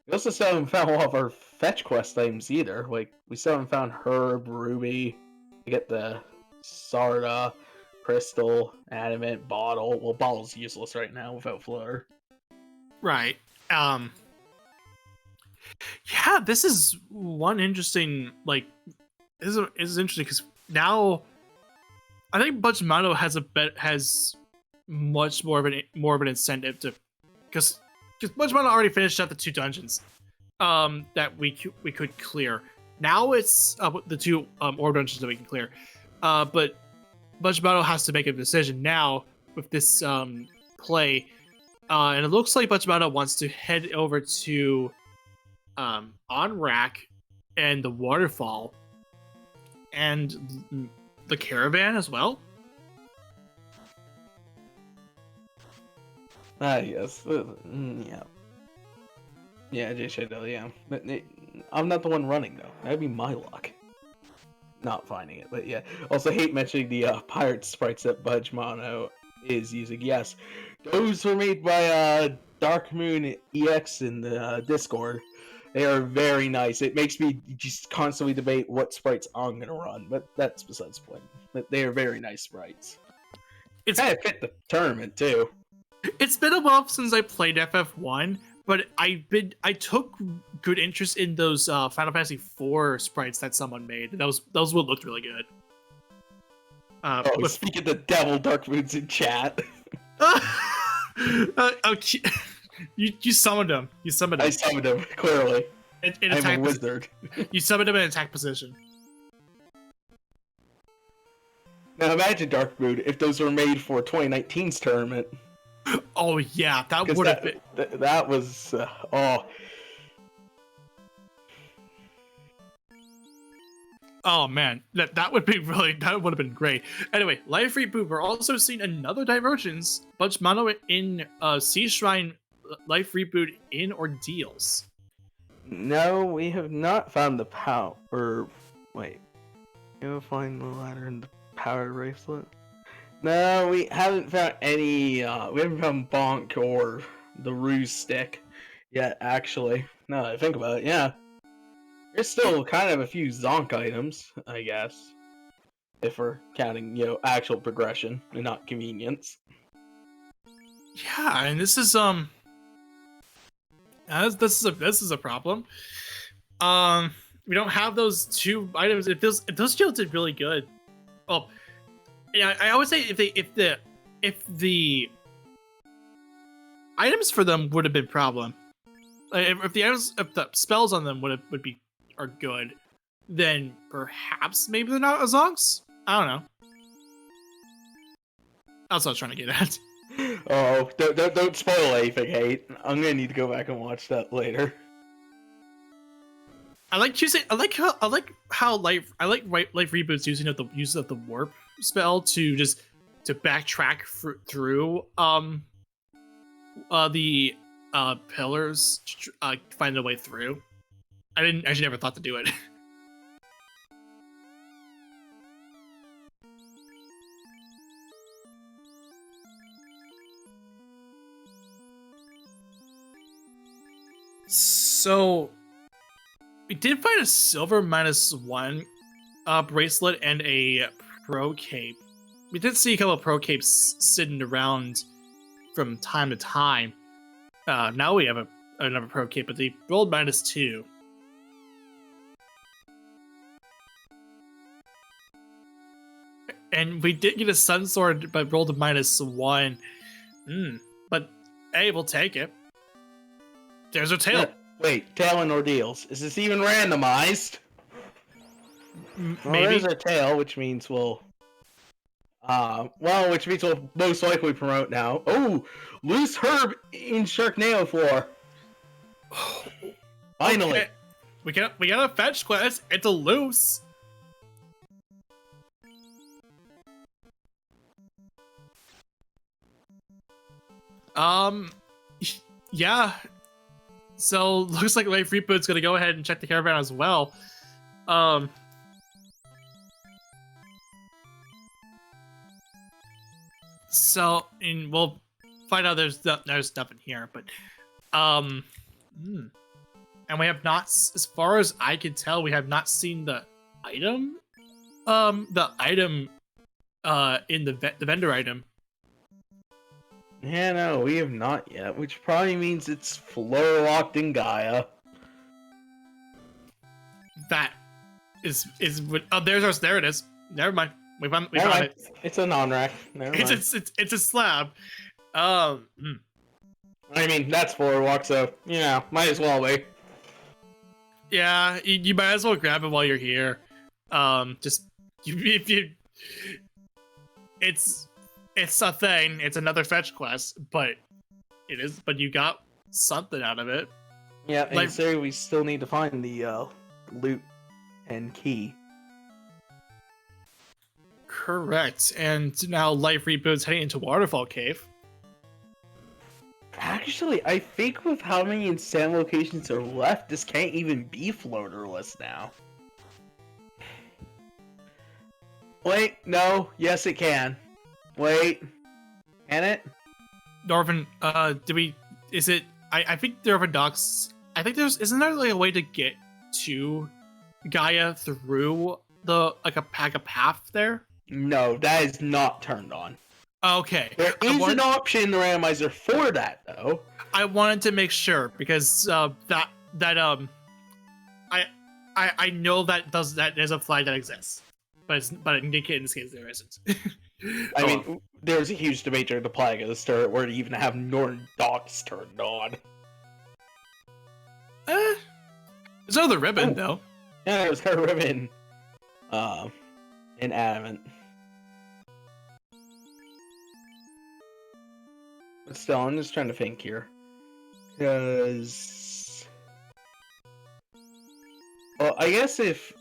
We also still haven't found all of our fetch quest items either. Like, we still haven't found Herb, Ruby, to get the Sarda, Crystal, Adamant, Bottle. Well, Bottle's useless right now without Floater. Right. Yeah, this is one interesting, this is interesting because now I think Budgemano has much more of an incentive to, because Budgemano already finished up the 2 dungeons that we could clear. Now it's the 2 orb dungeons that we can clear. But Budgemano has to make a decision now with this play. And it looks like Budgemano wants to head over to Onrak and the waterfall and the caravan as well. Yes. Yeah. Yeah, JShadow, yeah. But I'm not the one running, though. That'd be my luck. Not finding it, but yeah. Also, hate mentioning the pirate sprites that Budgemano is using. Yes, those were made by Dark Moon EX in the Discord. They are very nice. It makes me just constantly debate what sprites I'm gonna run, but that's besides the point. But they are very nice sprites. It's kind of fit the tournament too. It's been a while since I played FF1, but I took good interest in those Final Fantasy IV sprites that someone made. Those would look really good. Speaking of the devil, Dark Moon's in chat. Okay. You summoned him. I summoned him, clearly. In I'm a wizard. You summoned him in attack position. Now imagine, Dark Moon, if those were made for 2019's tournament. Oh yeah, that would have been. That was Oh man, that would be that would have been great. Anyway, Lifereboot. We're also seeing another divergence. Budgemano in Sea Shrine Lifereboot in Ordeals. No, we have not found the power. Or wait, you'll find the ladder in the power bracelet. No, we haven't found any. We haven't found Bonk or the Ruse stick yet. Actually, now that I think about it, yeah, there's still kind of a few Zonk items, I guess, if we're counting, actual progression and not convenience. Yeah, and this is this is a problem. We don't have those two items. If those shields did really good. Well, yeah, I always say if the items for them would have been problem. If the spells on them are good, then perhaps maybe they're not Azonks. I don't know. That's what I was trying to get at. Oh, don't spoil anything, Hate. I'm gonna need to go back and watch that later. I like how Lifereboot's using of the warp spell to backtrack through the pillars, find a way through. I actually never thought to do it. So we did find a silver -1 bracelet and a pro cape. We did see a couple of pro capes sitting around from time to time. Now we have another pro cape, but they rolled -2. And we did get a sun sword, but rolled a -1. But hey, we'll take it. There's a tail. Wait, tail and ordeals. Is this even randomized? Maybe. Well, there's a tail, which means we'll most likely promote now. Oh, loose herb in Sharknado floor. Finally. Okay. We got a fetch quest. It's a loose. Yeah. So looks like Lifereboot's gonna go ahead and check the caravan as well. So, and we'll find out there's nothing here, but and we have not, as far as I can tell, we have not seen the item, in the vendor item. Yeah, no, we have not yet, which probably means it's floor locked in Gaia. That is oh, there it is. Never mind. We found it. It's a non-rack. It's a slab. I mean, that's floor walk, so might as well be. Yeah, you might as well grab it while you're here. It's a thing. It's another fetch quest, but you got something out of it. Yeah, and so we still need to find the loot and key. Correct. And now Lifereboot's heading into Waterfall Cave. Actually, I think with how many insane locations are left, this can't even be floaterless now. Wait, no, yes it can. Wait, can it? Norvin, is it, I think Norvin Docks, I think isn't there like a way to get to Gaia through like a path there? No, that is not turned on. Okay. There is an option in the randomizer for that, though. I wanted to make sure because I know that there's a flag that exists, but in this case there isn't. I mean, there was a huge debate during the Plague of the Stir where to even have Northern Docks turned on. There's another ribbon though. Yeah, there was her ribbon. In Adamant. But still, I'm just trying to think here. Because... Well, I guess if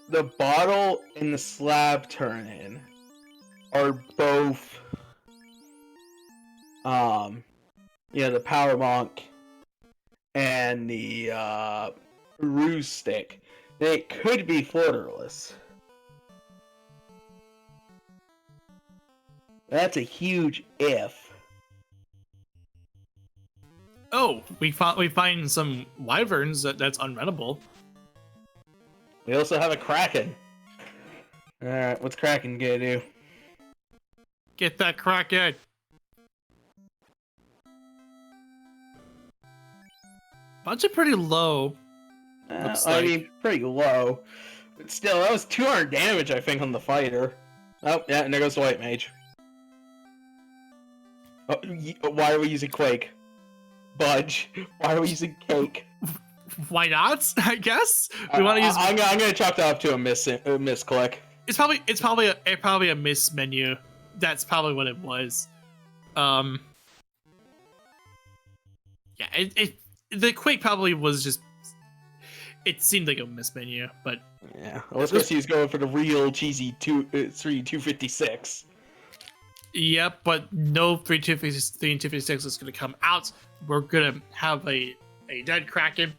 the bottle and the slab turn in are both, the power monk and the ruse stick. They could be flirterless. That's a huge if. Oh, we find some wyverns that's unreadable. We also have a kraken. Alright, what's kraken gonna do? Get that kraken. Budget pretty low. I mean, pretty low. But still, that was 200 damage, I think, on the fighter. Oh, yeah, and there goes the white mage. Oh, why are we using Quake? Budge. Why are we using Cake? Why not? I guess we want to use. I'm gonna chalk that up to a misclick. It's probably a miss menu. That's probably what it was. Yeah, the Quake probably was just. It seemed like a miss menu, but yeah, I was supposed to use going for the real cheesy 256. Yep, but no 3 and 256 is going to come out. We're going to have a dead kraken.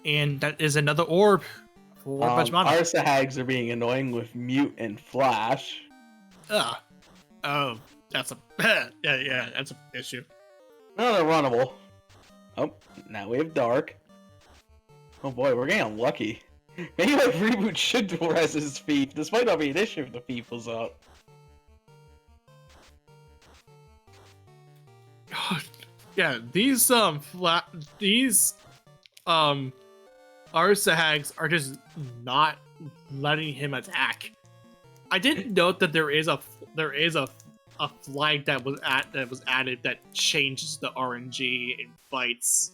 And that is another orb for Budgemano. Our Sahags are being annoying with mute and flash. Ugh. Oh, that's a yeah, that's an issue. Another runnable. Oh, now we have dark. Oh boy, we're getting unlucky. Maybe Lifereboot should res his feet. This might not be an issue if the feet was up. God, yeah, these Arsahags are just not letting him attack. I didn't note that there is a flag that was added that changes the RNG in fights.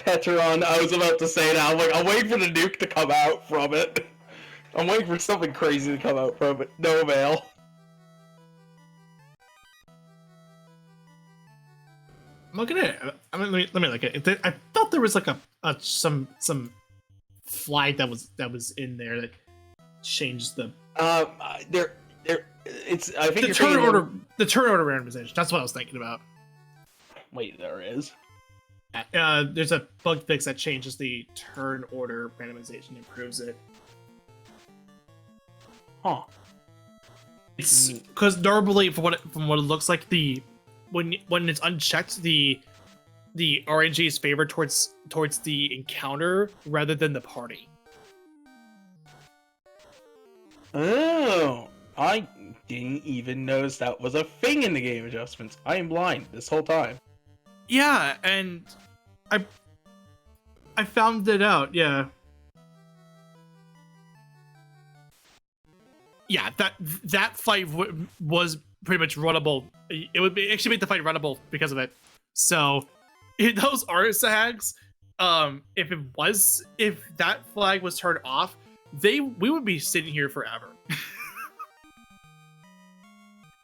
Petron, I was about to say that. I'm like, I'm waiting for the nuke to come out from it. I'm waiting for something crazy to come out from it. No avail. I'm looking at it. I mean, let me look at it. I thought there was like some flag that was in there that changed the it's I think the turn order randomization. That's what I was thinking about. Wait, there is. There's a bug fix that changes the turn order randomization, improves it. Huh. It's because normally, from what it looks like, when it's unchecked, the RNG is favored towards the encounter rather than the party. Oh, I didn't even notice that was a thing in the game adjustments. I am blind this whole time. Yeah, and I found it out. Yeah. Yeah, that fight was pretty much runnable. It would actually make the fight runnable because of it. So, those Arsahags, if that flag was turned off, we would be sitting here forever.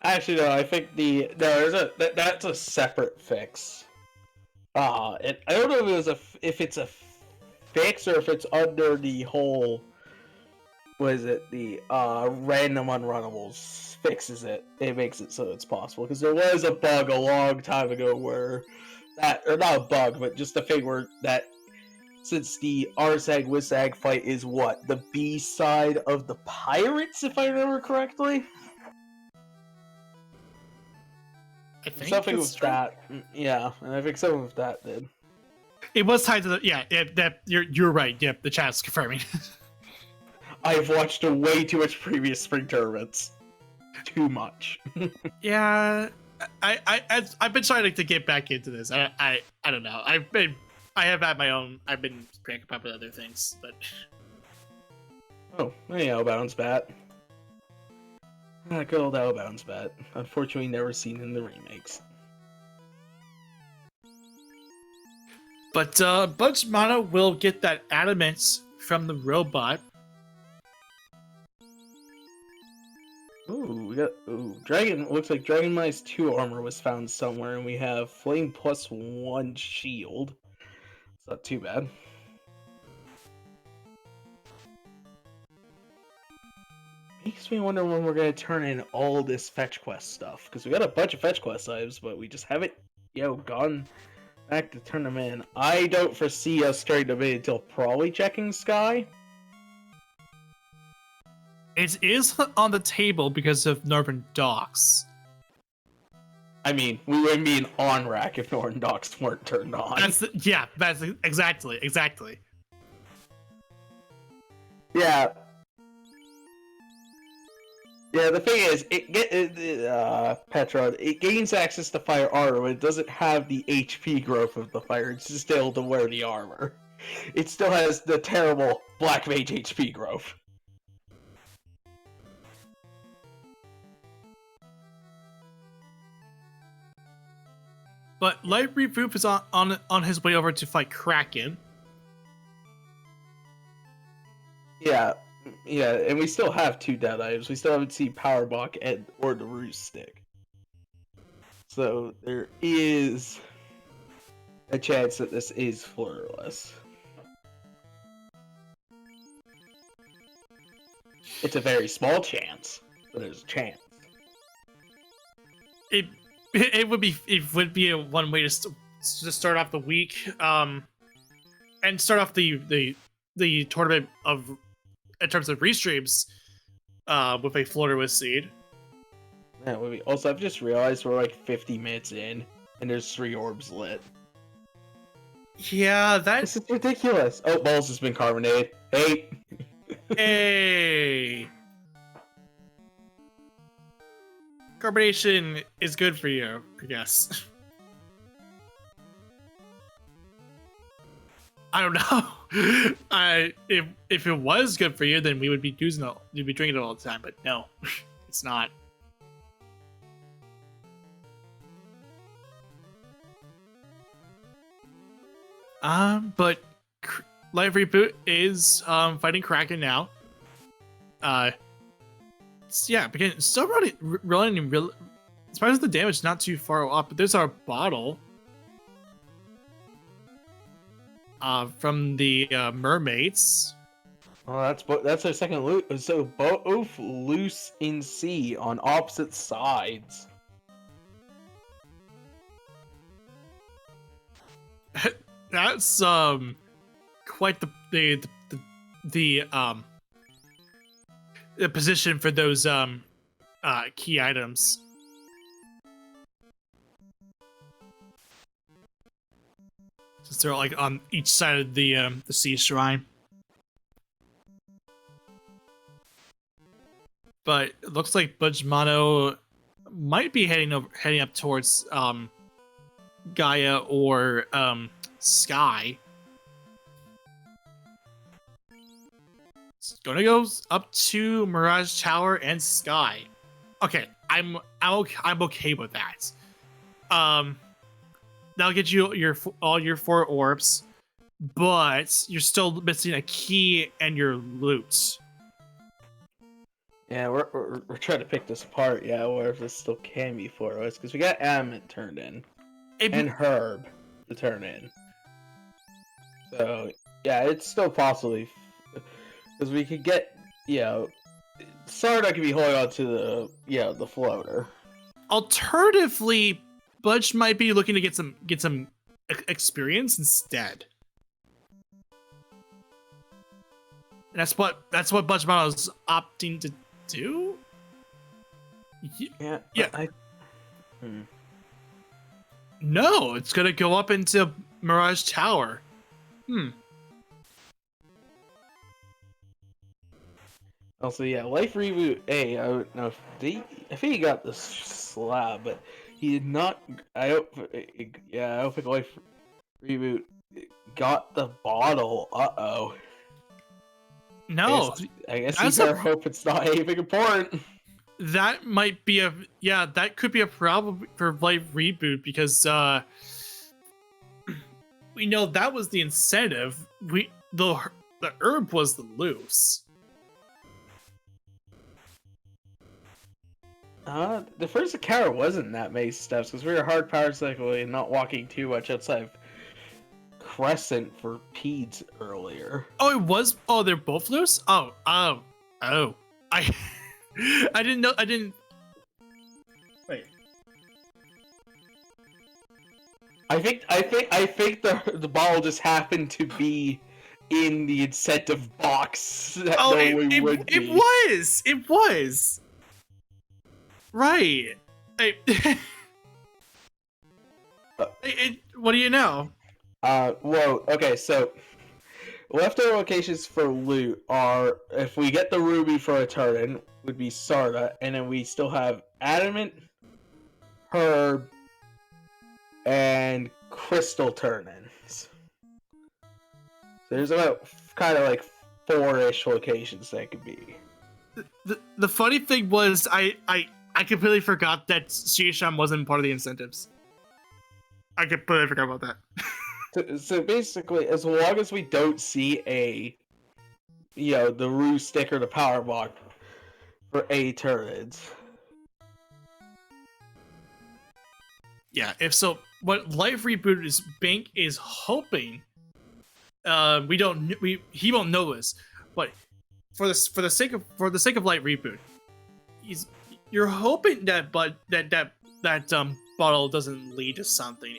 Actually, no, I think that's a separate fix. I don't know if it's a fix or if it's under the whole. What is it? The random unrunnables fixes it. It makes it so it's possible because there was a bug a long time ago where that, or not a bug, but just a thing where that since the Arsag Wisag fight is what the B side of the pirates, if I remember correctly. I think something with that, yeah, and I think something with that did. It was tied to the you're right. Yep, the chat's confirming. I've watched way too much previous spring tournaments. Too much. Yeah, I've been trying to get back into this. I don't know. I've been preoccupied with other things, but. Oh, anyhow, bounce bat. Good old Bounce bat. Unfortunately, never seen in the remakes. But Budgemano will get that adamant from the robot. Ooh, we got looks like Dragon Mice 2 armor was found somewhere, and we have Flame +1 shield. It's not too bad. Makes me wonder when we're gonna turn in all this fetch quest stuff, because we got a bunch of fetch quest items, but we just haven't, gone back to turn them in. I don't foresee us turning them in until probably checking Sky. It is on the table because of Northern Docks. I mean, we wouldn't be an on rack if Northern Docks weren't turned on. That's exactly. Yeah. Yeah, the thing is, Petra, it gains access to fire armor, but it doesn't have the HP growth of the fire. It's just able to wear the armor. It still has the terrible Black Mage HP growth. But Lifereboot is on his way over to fight Kraken. Yeah, and we still have 2 dead items. We still haven't seen Power Block or the Roost Stick. So there is a chance that this is flirtless. It's a very small chance, but there's a chance. It would be a one way to start off the week, and start off the tournament in terms of restreams, with a flirtless seed. That would be. Also, I've just realized we're like 50 minutes in, and there's 3 orbs lit. Yeah, This is ridiculous. Oh, Balls has been carbonated. Hey. Hey. Carbonation is good for you, I guess. I don't know. If it was good for you, then we would be using it. You'd be drinking it all the time. But no, it's not. But Lifereboot is fighting Kraken now. Yeah, again, still running real. As far as the damage, not too far off. But there's our bottle. From the mermaids. Well, that's our second loot. So both loose in sea on opposite sides. That's quite the position for those key items. Since they're like on each side of the sea shrine. But it looks like Budgemano might be heading up towards Gaia or Sky. It's gonna go up to Mirage Tower and Sky. Okay, I'm okay with that. That'll get you all your 4 orbs, but you're still missing a key and your loot. Yeah, we're trying to pick this apart. Yeah, or if this still can be for us, because we got Amit turned in and Herb to turn in. So yeah, it's still possibly because we could get Sarda could be holding on to the floater. Alternatively, Budge might be looking to get some experience instead. And that's what Budgemano is opting to do. Yeah. No, it's gonna go up into Mirage Tower. Also, yeah, Lifereboot. Hey, I don't know if I think he got the slab, but he did not. I don't think Lifereboot got the bottle. Uh-oh. No, I guess you better hope it's not anything important. That might be that could be a problem for Lifereboot because we know that was the incentive. The herb was the loose. The first encounter wasn't that many steps because we were hard power cycling and not walking too much outside of Crescent for Peds earlier. Oh, it was. Oh, they're both loose. Oh. I I didn't know. I didn't. Wait. I think the ball just happened to be in the incentive box. That Oh, would be. It was. Right. What do you know? Well, okay, so leftover locations for loot are, if we get the ruby for a turn, would be Sarda, and then we still have Adamant, Herb, and Crystal turn-ins. So there's about kind of like 4-ish locations that could be. The funny thing was, I completely forgot that Shisham wasn't part of the incentives. I completely forgot about that. So basically, as long as we don't see the Rue stick or the power block for A turrets. Yeah, if so, what Lifereboot is Bank is hoping, he won't know this, but for the sake of Lifereboot, you're hoping that bottle doesn't lead to something.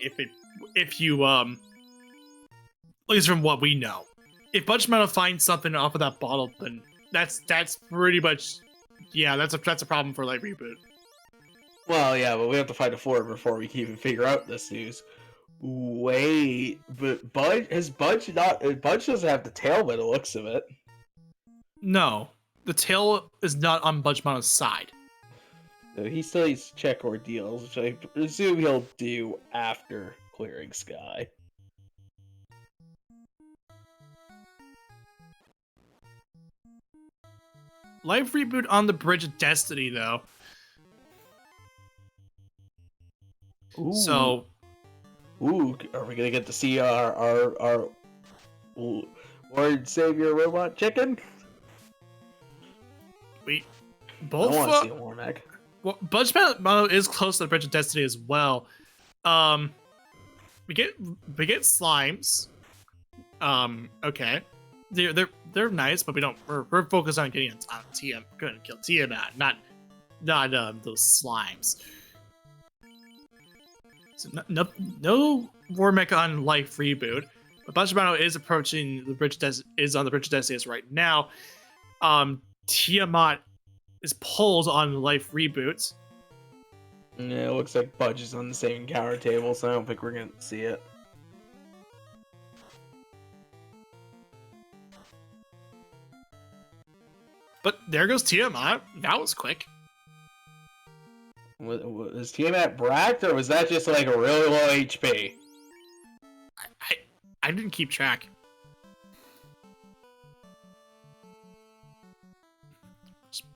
If you at least from what we know, if Budgemano finds something off of that bottle, then that's pretty much, yeah, that's a problem for Lifereboot. Well, yeah, but we have to find a floor before we can even figure out this news. Wait, but Budge doesn't have the tail by the looks of it. No, the tail is not on Budgemano's side. So he still needs to check ordeals, which I presume he'll do after clearing Sky. Lifereboot on the Bridge of Destiny, though. Ooh. So, are we gonna get to see our Lord Savior robot chicken? We both. I want to see a Warmac. Well, Budgemano is close to the Bridge of Destiny as well. We get slimes. Okay, they're nice, but we're focused on getting on TM. Gonna kill Tiamat, not those slimes. So no War Mech on Lifereboot, but Budgemano is approaching the Bridge is on the Bridge of Destiny right now. Tiamat is pulled on Lifereboot. Yeah, it looks like Budge is on the same encounter table, so I don't think we're gonna see it. But there goes Tiamat. That was quick. Was Tiamat bracked, or was that just like a really low HP? I didn't keep track.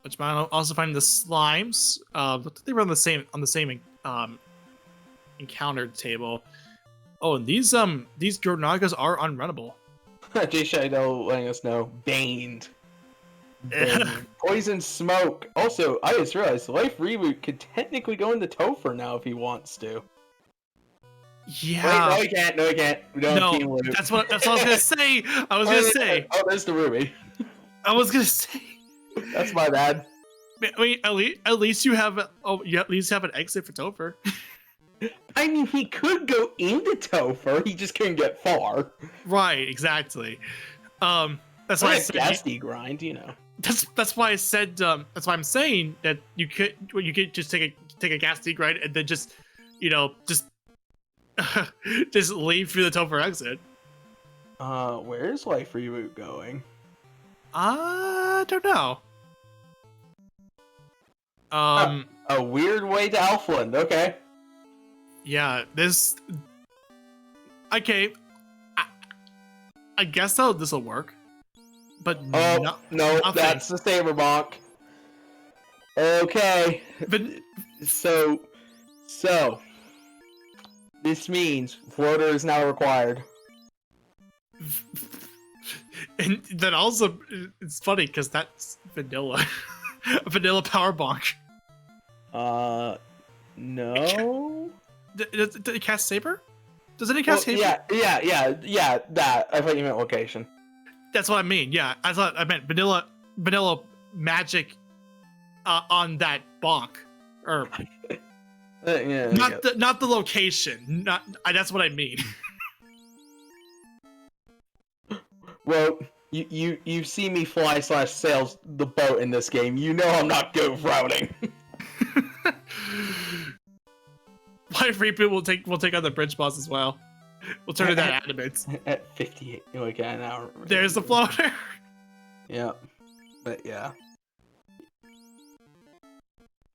Budgemano also finding the slimes. Looked like they were on the same encounter table. Oh, and these Gornagas are unrunnable. J-Shido letting us know. Baned. Poison smoke. Also, I just realized Lifereboot could technically go into Topher now if he wants to. Yeah. Wait, no, he can't. We don't have team loot. That's what I was gonna say. Oh, there's the ruby. I was gonna say. That's my bad. I mean, at least you have an exit for Topher. I mean, he could go into Topher. He just couldn't get far. Right. Exactly. That's why I said Gasty grind, you know. That's why I said that's why I'm saying that you could just take a gas grind and then just just leave through the Topher exit. Where's Lifereboot going? I don't know. A weird way to Elfland. Okay. Yeah, this. Okay, I guess this will work. But no, nothing. That's the Saber Bonk. Okay. But so this means floater is now required. And then also, it's funny because that's vanilla, vanilla power bonk. No. Does it cast Saber? Doesn't it cast Saber? Yeah. That. I thought you meant location. That's what I mean. Yeah, I meant vanilla magic on that bonk. Or Yeah. not the location. That's what I mean. Well, you see me fly / sails the boat in this game. You know I'm not good routing. Lifereboot will take on the bridge boss as well. We'll turn it that adamant. At 58, like an hour. There's the floater. Yeah, but yeah.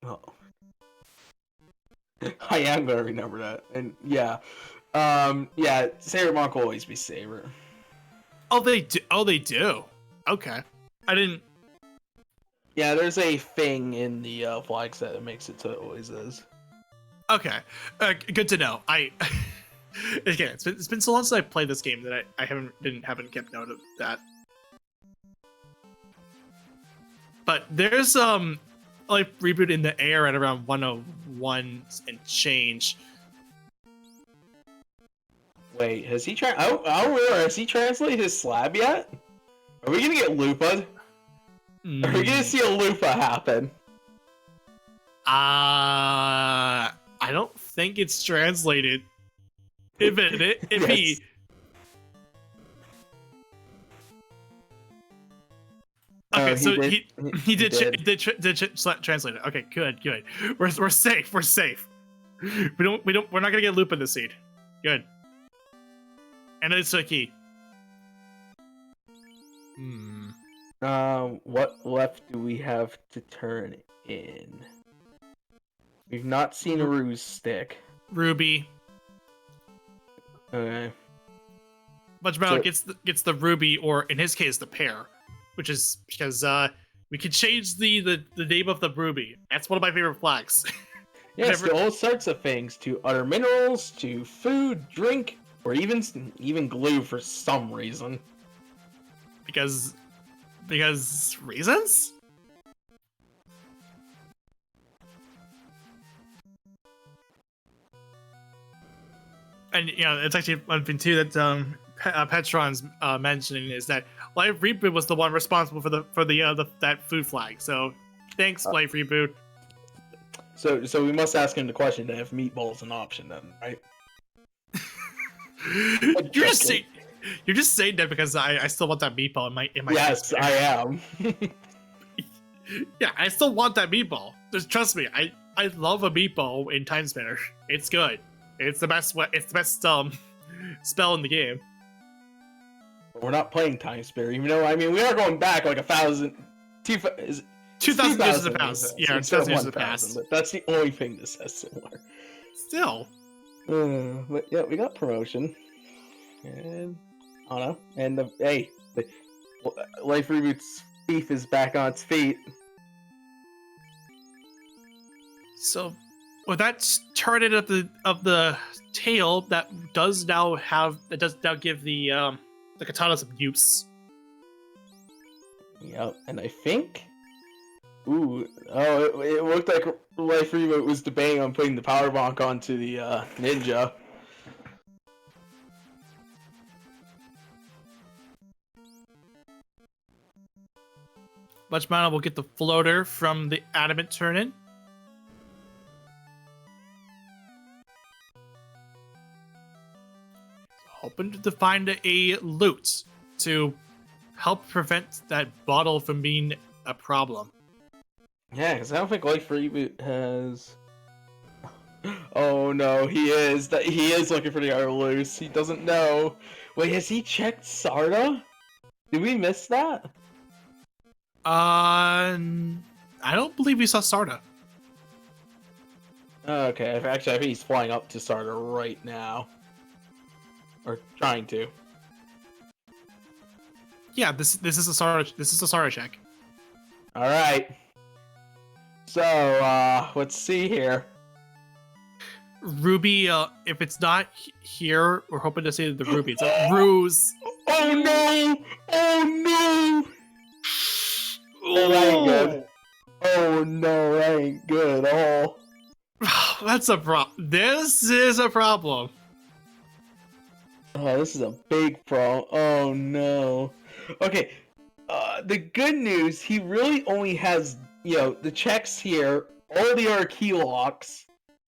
Oh. I am gonna remember that, and yeah, Saber Monk will always be Saber. Oh, they do. Oh, they do. Okay, I didn't. Yeah, there's a thing in the flag set that makes it so it always is. Okay, good to know. Again, it's been so long since I played this game that I haven't kept note of that. But there's Lifereboot in the air at around 101 and change. Wait, has he has he translated his slab yet? Are we gonna get Lupa? Are we gonna see a Lupa happen? I don't think it's translated. If Yes. Okay, so he did translate it. Okay, good. We're safe. We're not gonna get Lupa this seed. Good. And it's a key. What left do we have to turn in? We've not seen a ruse stick. Ruby. Okay. Budgemano gets the ruby, or in his case, the pear, which is because we can change the name of the ruby. That's one of my favorite flags. Yes, to all sorts of things, to other minerals, to food, drink, or even glue for some reason. Because reasons? And it's actually one thing too that Petron's mentioning is that Lifereboot was the one responsible for that food flag. So thanks, Lifereboot. So we must ask him the question to have meatballs an option then, right? You're just saying that because I still want that meatball in my Yes, I am. Yeah, I still want that meatball. Just trust me, I love a meatball in Time Spinner. It's good. It's the best spell in the game. We're not playing Time Spinner, even though we are going back like 2,000 years in the past. Yeah, 2,000 years in the past. But that's the only thing that says similar. Still. But yeah, we got promotion. And Anna. And the Lifereboot's thief is back on its feet. So with that turret of the tail, that does now give the katana some use. Yep, and I think it looked like Lifereboot was debating on putting the power bonk onto the ninja. Budgemano will get the floater from the adamant turn-in. Hoping to find a loot to help prevent that bottle from being a problem. Yeah, because I don't think Lifereboot has... Oh no, he is looking for the other loose. He doesn't know. Wait, has he checked Sarda? Did we miss that? I don't believe we saw Sarda. Okay, actually, I think he's flying up to Sarda right now. Or trying to. Yeah, this is a Sarda check. All right. So, let's see here. Ruby, if it's not here, we're hoping to see the Ruby. It's a ruse. Oh no! Oh no! Oh, good. Oh no, that ain't good at all. That's a problem. This is a problem. Oh, this is a big problem. Oh no. Okay, the good news, he really only has, the checks here, all the other key locks,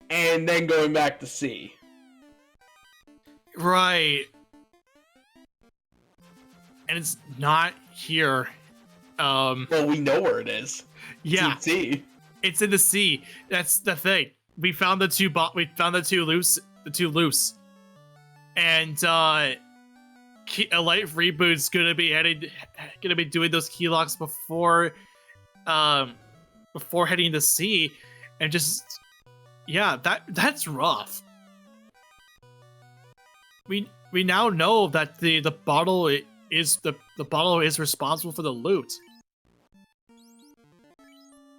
and then going back to C. Right. And it's not here. Well, we know where it is. Yeah. It's in C. It's in the sea. That's the thing. We found the two loose. And a Lifereboot's gonna be doing those key locks before heading to sea, and just that's rough. We now know that the bottle is the bottle is responsible for the loot.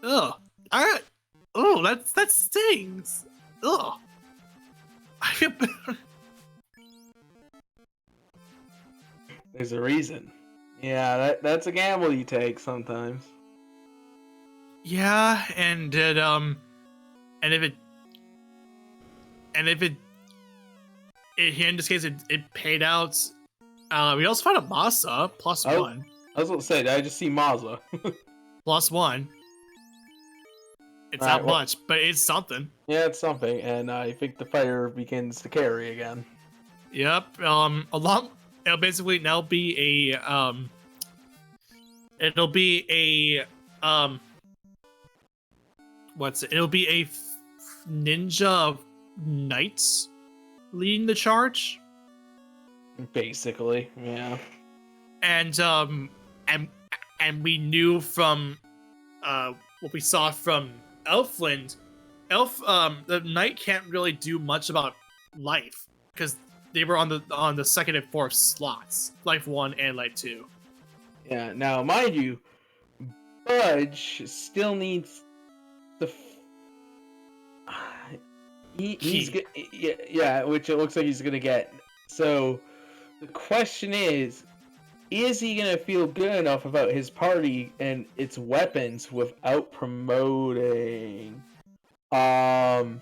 Ugh. That stings. Ugh. I feel There's a reason. Yeah, that's a gamble you take sometimes. Yeah, and if it in this case it paid out. We also found a Masa +1. I was going to say, did I just see Mazda? +1. It's not much, but it's something. Yeah, it's something, and I think the fighter begins to carry again. Yep. It'll basically now be a It'll be a It'll be a ninja knights leading the charge. Basically, yeah. And we knew from what we saw from Elfland, the knight can't really do much about life because they were on the second and fourth slots, life 1 and life 2. Yeah. Now, mind you, Budge still needs the. He's good. Yeah, which it looks like he's gonna get. So, the question is he gonna feel good enough about his party and its weapons without promoting? Okay,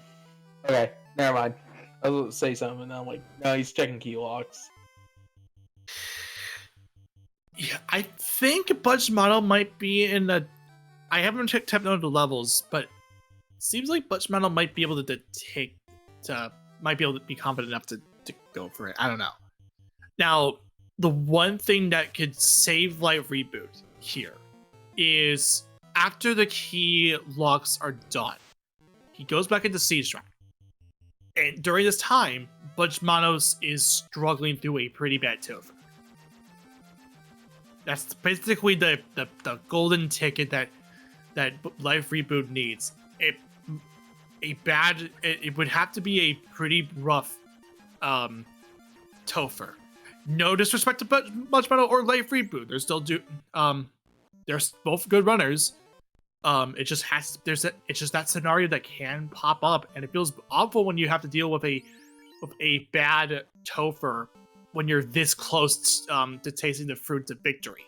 never mind. I was going to say something, and I'm like, no, he's checking key locks. Yeah, I think Budgemano might be in the. I haven't checked note of the levels, but it seems like Budgemano might be able to be confident enough to go for it. I don't know. Now, the one thing that could save Lifereboot here is after the key locks are done, he goes back into Siege Track. And during this time, Budgemanos is struggling through a pretty bad Topher. That's basically the golden ticket that Lifereboot needs. It would have to be a pretty rough Topher. No disrespect to Budgemano or Lifereboot. They're still they're both good runners. It just it's just that scenario that can pop up, and it feels awful when you have to deal with a bad Topher when you're this close to tasting the fruits of victory.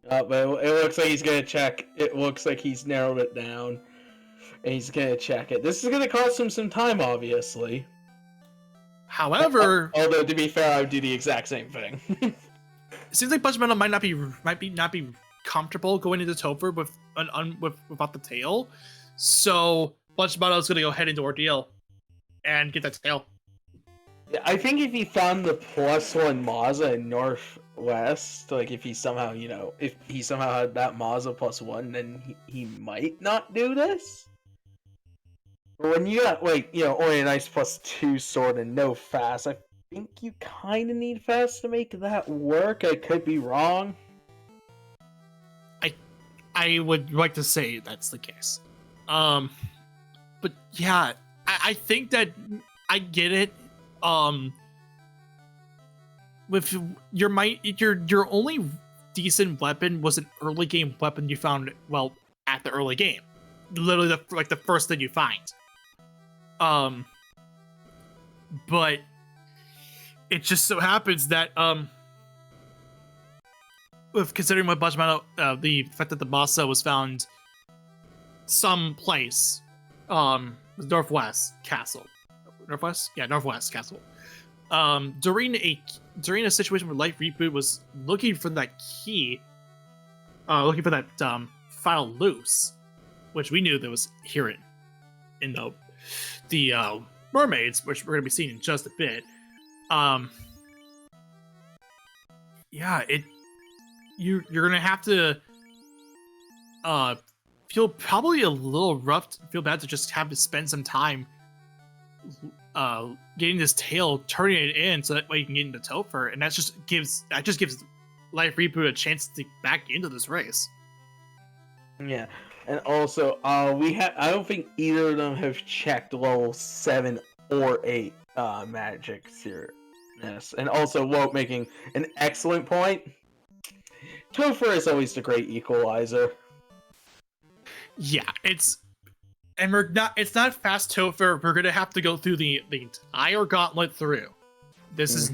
But it looks like he's gonna check. It looks like he's narrowed it down, and he's gonna check it. This is gonna cost him some time, obviously. However, although to be fair, I would do the exact same thing. It seems like Budgemano might not be comfortable going into Topher without the tail, so Budgemano is gonna go head into Ordeal and get that tail. Yeah, I think if he found the +1 Mazda in Northwest, like if he somehow had that Mazda +1, then he might not do this. But when you got only a nice +2 sword and no fast, I think you kind of need fast to make that work. I could be wrong. I would like to say that's the case. But yeah, I think that I get it. With your only decent weapon was an early game weapon you found at the early game, literally the first thing you find. But it just so happens that with considering what Budgemano, the fact that the Masa was found some place, northwest castle, northwest castle. During a situation where Lifereboot was looking for that key, looking for that final loose, which we knew that was here in the mermaids, which we're gonna be seeing in just a bit. You're gonna have to feel probably a little rough, feel bad to just have to spend some time getting this tail, turning it in so that way you can get into Topher, and that just gives Lifereboot a chance to get back into this race. Yeah, and also I don't think either of them have checked level 7 or 8 magic seriousness. And also Woke making an excellent point. Topher is always the great equalizer. Yeah, it's not fast Topher. We're gonna have to go through the entire gauntlet through. This is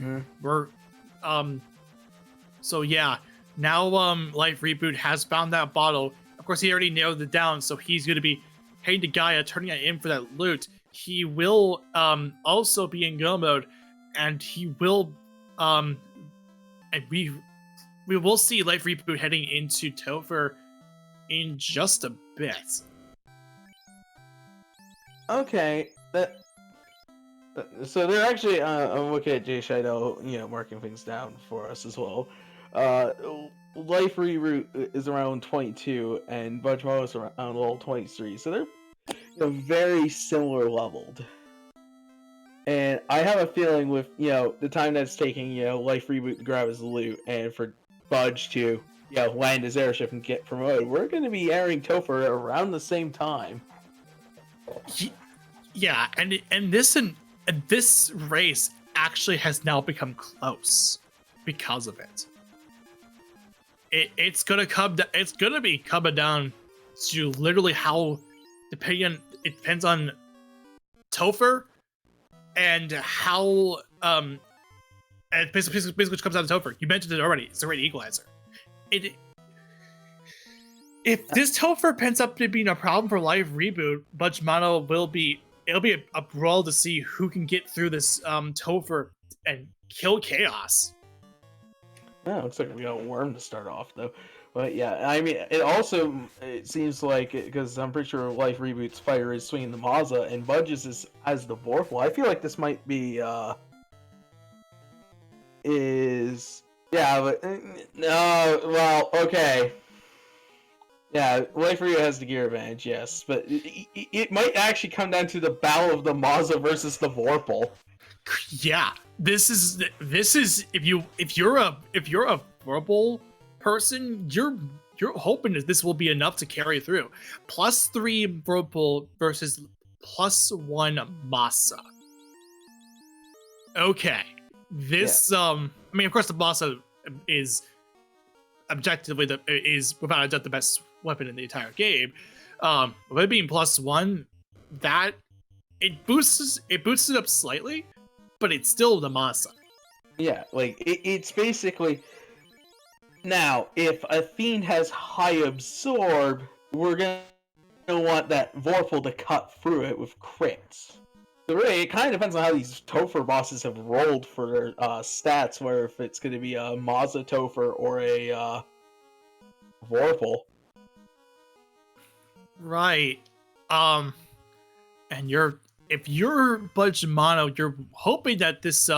so yeah, now Lifereboot has found that bottle. Of course, he already nailed it down, so he's gonna be heading to Gaia, turning it in for that loot. He will also be in go mode, and he will and we will see Lifereboot heading into Topher in just a bit. Okay, so they're actually I'm looking at Jay Shadow, marking things down for us as well. Lifereboot is around 22, and Budgemano is around level 23, so they're very similar leveled. And I have a feeling with the time that's taking Lifereboot to grab his loot, and for Budge to land his airship and get promoted, we're going to be airing Topher around the same time. Yeah, and this race actually has now become close because of it. It's gonna be coming down to literally how it depends on Topher and how and basically which comes out of Topher. You mentioned it already. It's a great equalizer. If this Topher ends up to being a problem for Lifereboot, Budgemano it'll be a brawl to see who can get through this Topher and kill Chaos. Yeah, looks like we got a worm to start off though. But yeah, I mean, it seems like, because I'm pretty sure Lifereboot's fire is swinging the Mazza, and Budge's is as the Vorpal. I feel like this might be but no, well, okay. Yeah, Lifereboot has the gear advantage, yes, but it might actually come down to the battle of the Mazza versus the Vorpal. Yeah, this is if you're a Vorpal person, you're hoping that this will be enough to carry through. +3 Vorpal versus +1 Mazza. Okay, this I mean, of course, the Mazza is objectively is without a doubt the best weapon in the entire game. With it being +1, that it boosts it up slightly, but it's still the Mazza. Yeah, like it's basically, now if a fiend has high absorb, we're gonna want that Vorpal to cut through it with crits. So really, it kind of depends on how these Topher bosses have rolled for their stats, where if it's going to be a Mazza Topher or a Vorpal. Right. And if you're Budgemano, you're hoping that this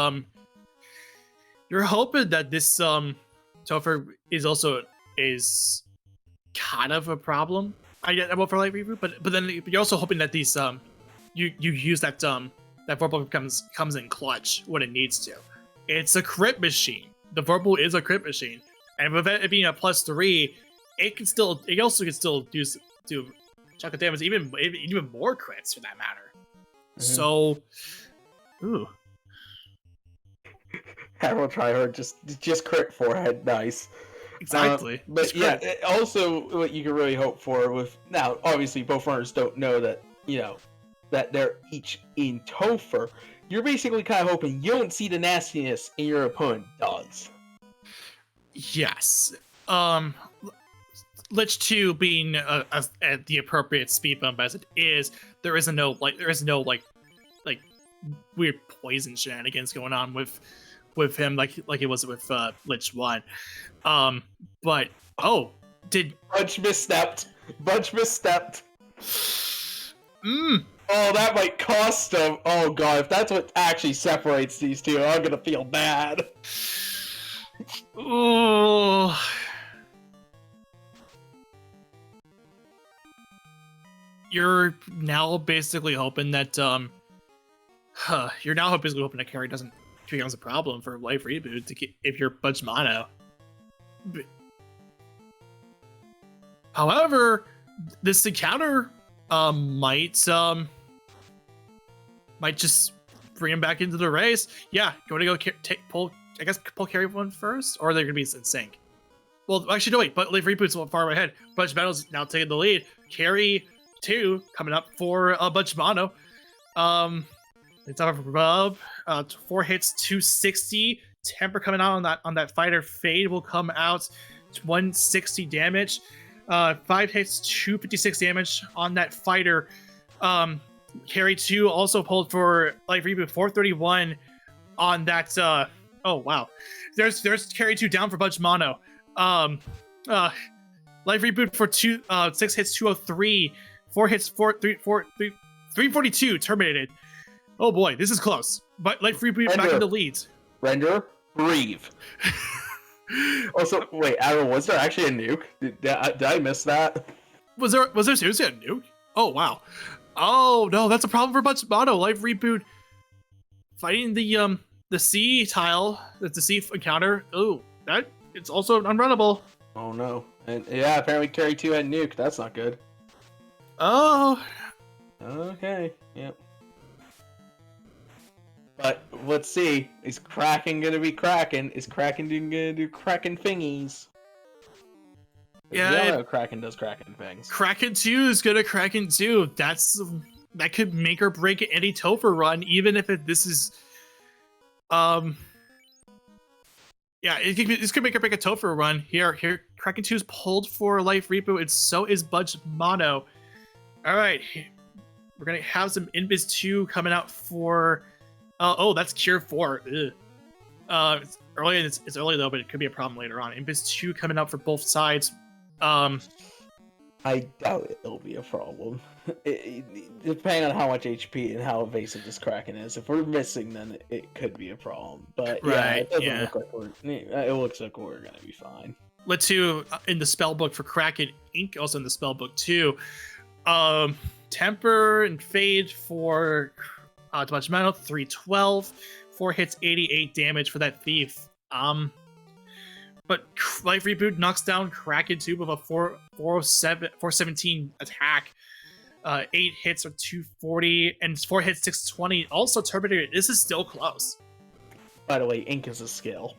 Topher is kind of a problem. I get about for Lifereboot, but then you're also hoping that these you use that Vorpal comes in clutch when it needs to. It's a crit machine. The Vorpal is a crit machine, and with it being a +3, it also can still do chunk of damage, even more crits for that matter. Mm-hmm. So, ooh. Harold Tryhard just crit forehead, nice. Exactly. But yeah, also what you can really hope for with, now obviously both runners don't know that that they're each in Topher. You're basically kind of hoping you don't see the nastiness and your opponent does. Yes. Lich 2 being at the appropriate speed bump as it is, there is no like weird poison shenanigans going on with him like it was with Lich 1. But did Bunch misstepped. Bunch misstepped. Mm. Oh, that might cost him. Oh god, if that's what actually separates these two, I'm gonna feel bad. Oh. You're now basically hoping that that carry doesn't becomes a problem for Life Reboot to get if you're Budgemano. However, this encounter might just bring him back into the race. Yeah, going to go pull carry one first, or they're gonna be in sync. Well, actually, no wait. But Life Reboot's far ahead. Budgemano's now taking the lead. Carry 2 coming up for Budgemano. It's up for Bub. 4 hits, 260. Temper coming out on that fighter. Fade will come out 160 damage. 5 hits, 256 damage on that fighter. Carry 2 also pulled for Life Reboot 431 on that. Oh wow, there's Carry 2 down for Budgemano. Life Reboot for 6 hits, 203. 4 hits, 342 terminated. Oh boy, this is close. But Life Reboot back in the lead. Render, breathe. Also, wait, Aaron, was there actually a nuke? Did I miss that? Was there seriously a nuke? Oh wow. Oh no, that's a problem for Budgemano. Life Reboot fighting the sea tile, the sea encounter. Oh, that it's also unrunnable. Oh no. And yeah, apparently Carry 2 had nuke. That's not good. Oh. Okay. Yep. But let's see. Is Kraken gonna be Kraken? Is Kraken gonna do Kraken thingies? Yeah, Kraken does Kraken things. Kraken 2 is gonna Kraken 2. That could make or break any Topher run, even if this is yeah, this could make or break a Topher run. Here, Kraken 2 is pulled for Life Reboot, and so is Budgemano. Alright. We're gonna have some Invis 2 coming out for that's Cure 4. Ugh. It's early though, but it could be a problem later on. Invis 2 coming out for both sides. I doubt it'll be a problem. Depending on how much HP and how evasive this Kraken is. If we're missing, then it could be a problem. But right, it looks like we're gonna be fine. Let's do in the spellbook for Kraken Inc. Also in the spellbook too. Temper and Fade for Budgemano 312, 4 hits, 88 damage for that thief. But Life Reboot knocks down Kraken 2 with a 417 attack. 8 hits or 240, and 4 hits, 620. Also terminated. This is still close. By the way, Ink is a skill.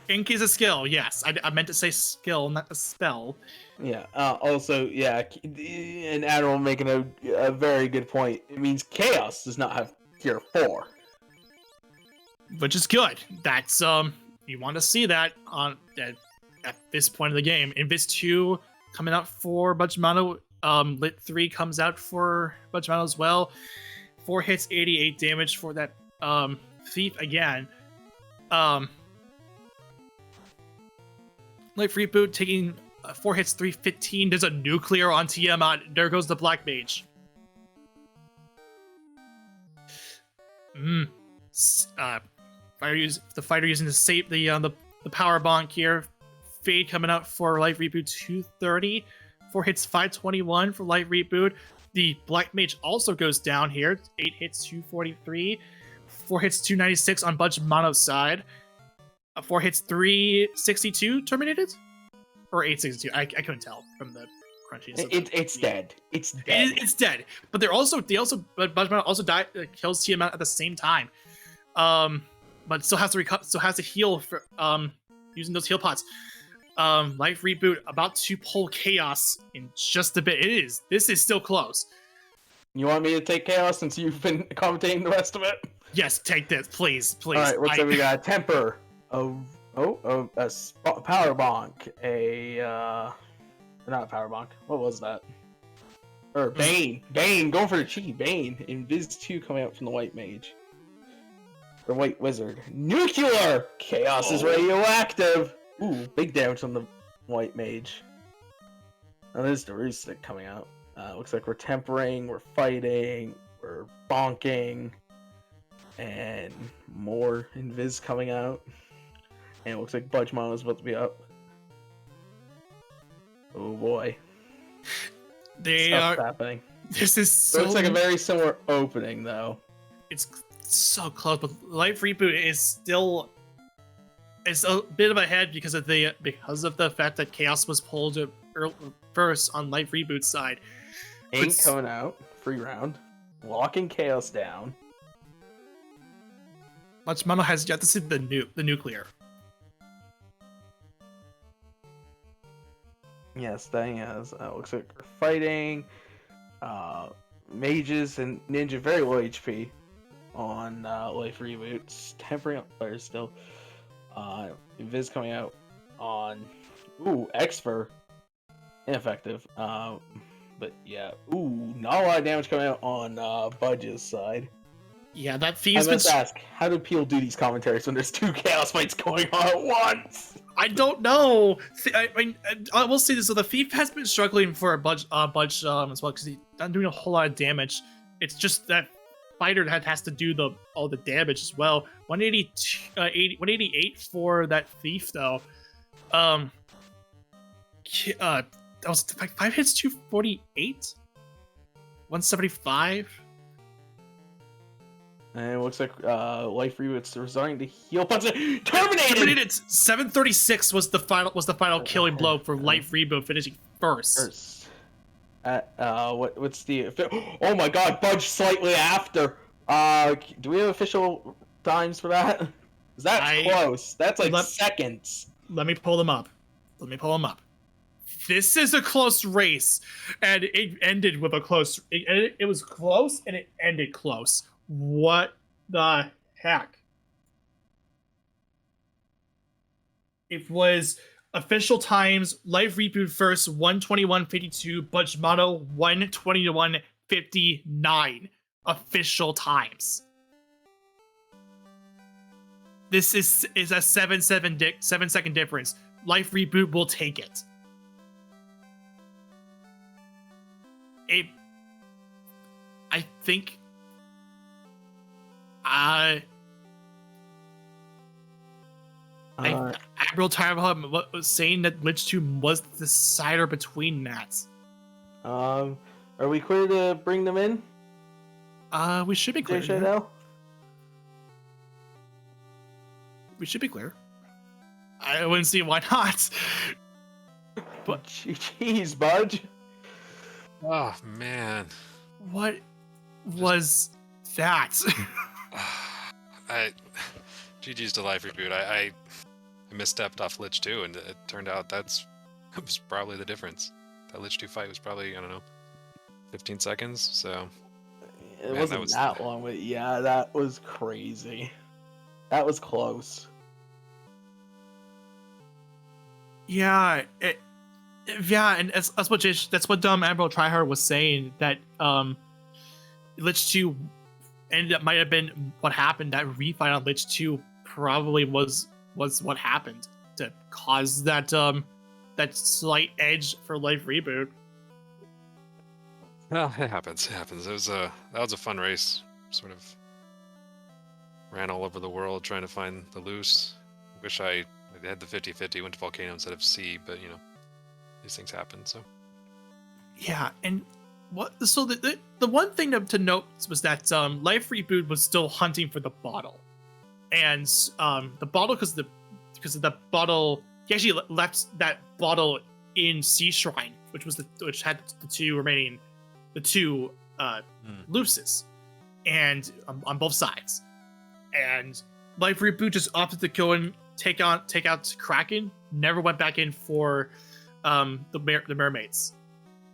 Ink is a skill, yes. I meant to say skill, not a spell. Yeah. Also, yeah, and Admiral making a very good point. It means Chaos does not have Tier 4. Which is good. That's, you want to see that at this point of the game. Invis 2 coming out for Budgemano. Lit 3 comes out for Budgemano as well. 4 hits, 88 damage for that thief again. Life Reboot taking 4 hits, 315. There's a nuclear on Tiamat. There goes the Black Mage. The fighter using to save the power bonk here. Fade coming out for Life Reboot 230. 4 hits, 521 for Life Reboot. The Black Mage also goes down here. 8 hits, 243. 4 hits, 296 on Budgemano's side. 4 hits, 362 terminated? Or 862? I couldn't tell from the crunchies. It's dead. It's dead. It's dead. But Budgemano also kills Tiamat at the same time. But still has to heal for using those heal pots. Life Reboot about to pull Chaos in just a bit. This is still close. You want me to take Chaos since you've been commentating the rest of it? Yes, take this, please. All right, what's up? We got Temper, a power bonk, an not power bonk. What was that? Or Bane. Bane, going for the cheat. Bane. Invis 2 coming out from the White Mage. The White Wizard. Nuclear! Chaos is radioactive! Ooh, big damage on the White Mage. Now there's the Roost Stick coming out. Looks like we're tempering, we're fighting, we're bonking, and more Invis coming out. And it looks like Budgemano is about to be up. Oh boy. Stuff's happening. This is so... It looks like a very similar opening, though. It's so close, but Lifereboot is still... It's a bit of a head because of the fact that Chaos was pulled first on Lifereboot's side. Ain't coming out. Free round. Locking Chaos down. Budgemano has yet to see the nuclear. Yes, that has. Looks like we're fighting. Mages and Ninja very low HP on Lifereboot. Tempering up players still. Viz coming out on Exfer. Ineffective. But yeah. Not a lot of damage coming out on Budge's side. Yeah, that Thief's I must ask, how do people do these commentaries when there's 2 Chaos fights going on at once? I don't know. I mean, I will say this: so the Thief has been struggling for a Budge as well because he's not doing a whole lot of damage. It's just that fighter that has to do all the damage as well. 188 for that Thief though. That was like 5 hits, 248, 175. And it looks like Lifereboot's resorting to heal punch. Terminated. 736 was the final killing blow for Lifereboot, finishing first. What's the? Oh my God, Budge slightly after. Do we have official times for that? That's close. That's like seconds. Let me pull them up. This is a close race, and it ended with a close. It was close, and it ended close. What the heck? It was official times. Lifereboot first, 121.52. Budgemano 121.59. Official times. This is a 7 second difference. Lifereboot will take it. I think. Admiral Tyrell was saying that Lich 2 was the decider between that. Are we clear to bring them in? We should be clear. Now? We should be clear. I wouldn't see why not. But jeez, Budge. Oh man. What was that? GG's to Lifereboot. I misstepped off Lich 2, and it turned out that was probably the difference. That Lich 2 fight was probably, I don't know, 15 seconds, so... It wasn't that long, but yeah, that was crazy. That was close. Yeah, and that's what Admiral Tryhard was saying, that Lich 2 might have been what happened. That refight on Lich 2 probably was what happened to cause that slight edge for Lifereboot. Well, it happens. That was a fun race. Sort of ran all over the world trying to find the loose. Wish I had the 50-50, went to volcano instead of sea, but you know, these things happen. So yeah, and so the one thing to note was that Lifereboot was still hunting for the bottle, and the bottle because of the bottle, he actually left that bottle in Sea Shrine, which had the two looses, and on both sides, and Lifereboot just opted to go and take out Kraken. Never went back in for the mermaids,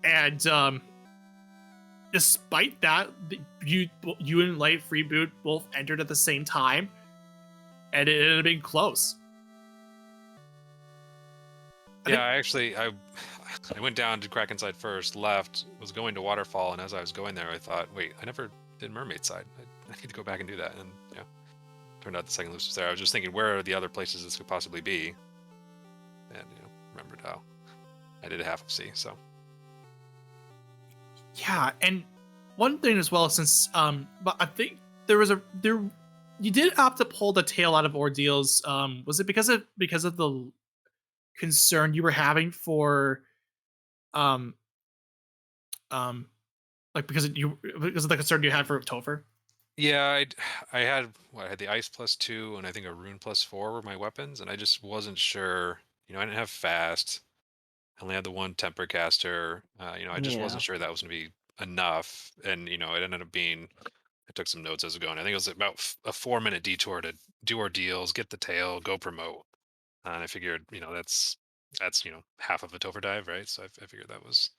and despite that, you and Lifereboot both entered at the same time, and it had been close. Yeah, I I went down to Kraken side first, left, was going to Waterfall, and as I was going there, I thought, wait, I never did Mermaid side. I need to go back and do that. And yeah, turned out the second loose was there. I was just thinking, where are the other places this could possibly be? And remembered how I did half of C. So Yeah, and one thing as well, since but I think you did opt to pull the tail out of Ordeals. Was it because of the concern you were having for um like because of the concern you had for Topher? yeah, I had the ice +2 and I think a rune +4 were my weapons, and I just wasn't sure. I didn't have fast. I only had the one temper caster. I just wasn't sure that was going to be enough, and it ended up being. I took some notes as I was going. I think it was about a 4-minute detour to do Ordeals, get the tail, go promote. And I figured, that's half of a Topher dive, right? So I figured that was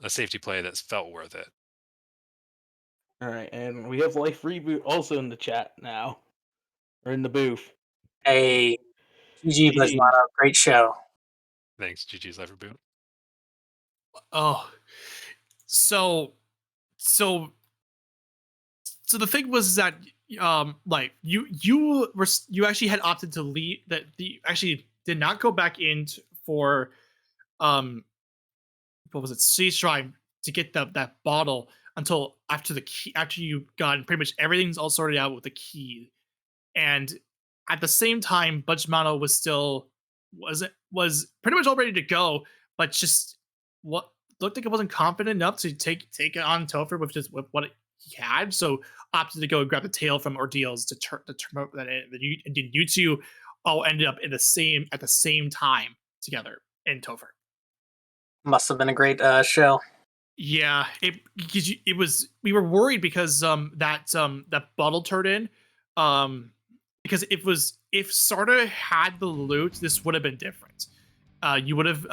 a safety play that felt worth it. All right, and we have Lifereboot also in the chat now, or in the booth. Hey, GG GG. Budgemano, great show. Thanks, GG's Lifereboot. Oh, so the thing was that like you actually had opted to leave, that you actually did not go back in for what was it, Sea Shrine, to get that bottle until after the key, after you got pretty much everything's all sorted out with the key. And at the same time, Budgemano was pretty much all ready to go, but just what looked like it wasn't confident enough to take it on Topher with what he had, so opted to go and grab the tail from Ordeals to turn that in. And you two all ended up at the same time together in Topher. Must have been a great show. Yeah, it was. We were worried because that bottle turned in, because if Sarda had the loot, this would have been different. You would have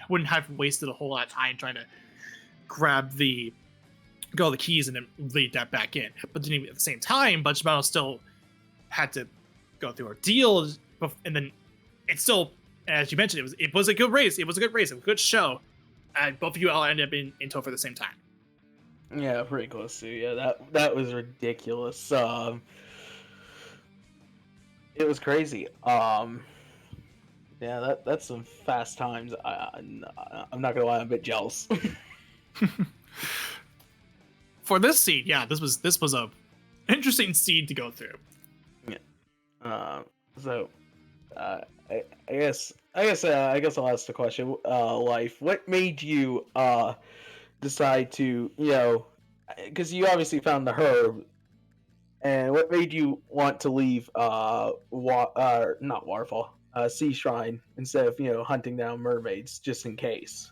wouldn't have wasted a whole lot of time trying to grab all the keys and then lead that back in. But then at the same time, Budgemano still had to go through Ordeal, and then it still, as you mentioned, it was a good race. It was a good show. And both of you all ended up in Topher at the same time. Yeah, pretty close to. Yeah, that was ridiculous. It was crazy. Yeah, that's some fast times. I'm not gonna lie, I'm a bit jealous. For this seed, yeah, this was a interesting seed to go through. Yeah. So, I guess I'll ask the question. Life, what made you decide to, because you obviously found the herb, and what made you want to leave not Waterfall, Sea Shrine, instead of hunting down mermaids just in case?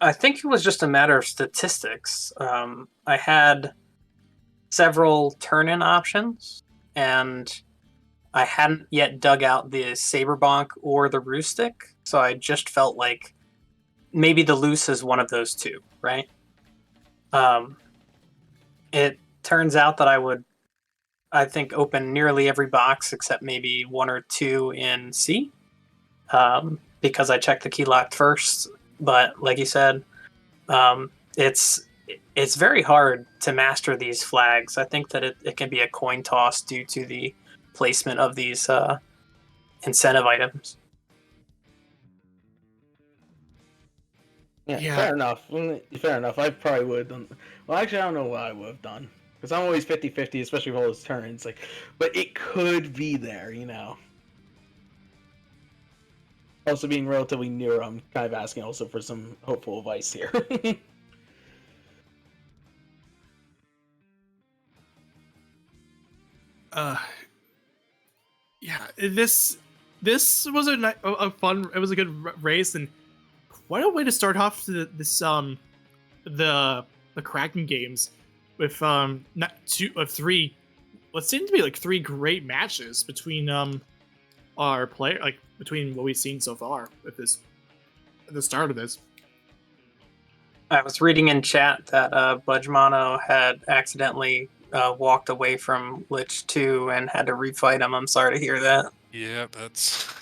I think it was just a matter of statistics. I had several turn-in options, and I hadn't yet dug out the Saberbonk or the Roostic, so I just felt like maybe the Loose is one of those two, right? It turns out that I think, open nearly every box except maybe one or two in C, because I checked the key lock first. But like you said, it's very hard to master these flags. I think that it can be a coin toss due to the placement of these incentive items. Yeah, fair enough. Fair enough. I probably would have done. Well, actually, I don't know what I would have done, because I'm always 50-50, especially with all those turns. But it could be there, Also, being relatively new, I'm kind of asking also for some hopeful advice here. Yeah, this was a fun. It was a good race, and quite a way to start off the Kraken games with not two of three. What seemed to be like three great matches between our player, like between what we've seen so far with this at the start of this. I was reading in chat that Budgemano had accidentally walked away from Lich 2 and had to refight him. I'm sorry to hear that. Yeah, that's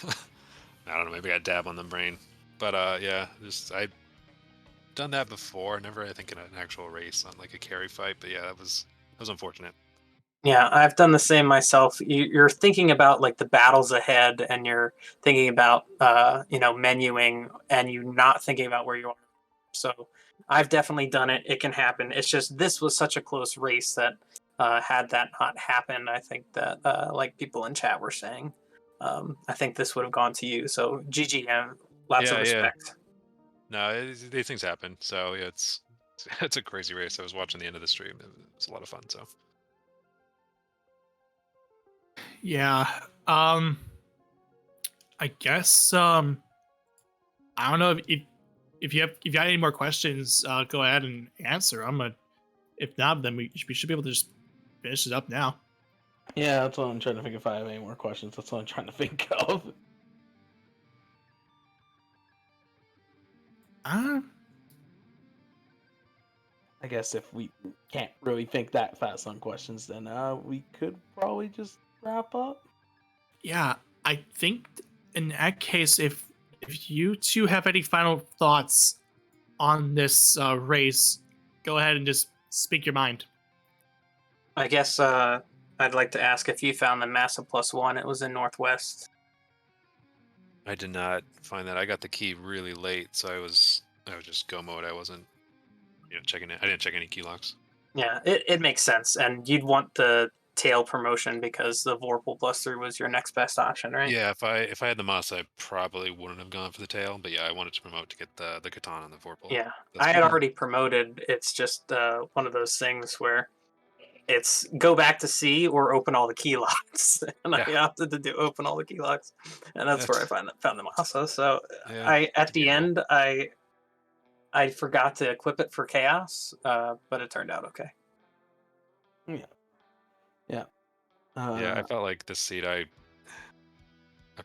I don't know, maybe I dab on the brain. But yeah, just I've done that before. Never, I think, in an actual race on like a carry fight. But yeah, that was unfortunate. Yeah, I've done the same myself. You're thinking about like the battles ahead, and you're thinking about menuing, and you're not thinking about where you are. So I've definitely done it. It can happen. It's just this was such a close race that had that not happened, I think that like people in chat were saying, I think this would have gone to you. So GG, lots of Yeah. respect. No, these things happen. So yeah, it's a crazy race. I was watching the end of the stream. It was a lot of fun. So Yeah. I guess I don't know if you got any more questions, go ahead and answer them. If not, then we should be able to just finish it up now. Yeah, that's what I'm trying to think. If I have any more questions, that's what I'm trying to think of. Uh, I guess if we can't really think that fast on questions, then we could probably just wrap up. yeah, I think in that case, if you two have any final thoughts on this race, go ahead and just speak your mind. I guess I'd like to ask if you found the Massa +1. It was in Northwest. I did not find that. I got the key really late, so I was just go mode. I wasn't checking it. I didn't check any key locks. Yeah, it makes sense. And you'd want the tail promotion because the Vorpal +3 was your next best option, right? Yeah, if I had the Moss, I probably wouldn't have gone for the tail. But yeah, I wanted to promote to get the katana and the Vorpal. Yeah, That's I had cool. already promoted. It's just one of those things where it's go back to C or open all the key locks, and I Yeah. opted to do open all the key locks, and that's where I found the Masa. So Yeah, I at the debatable. end I forgot to equip it for chaos, but it turned out okay. Yeah. Yeah, I felt like this seed I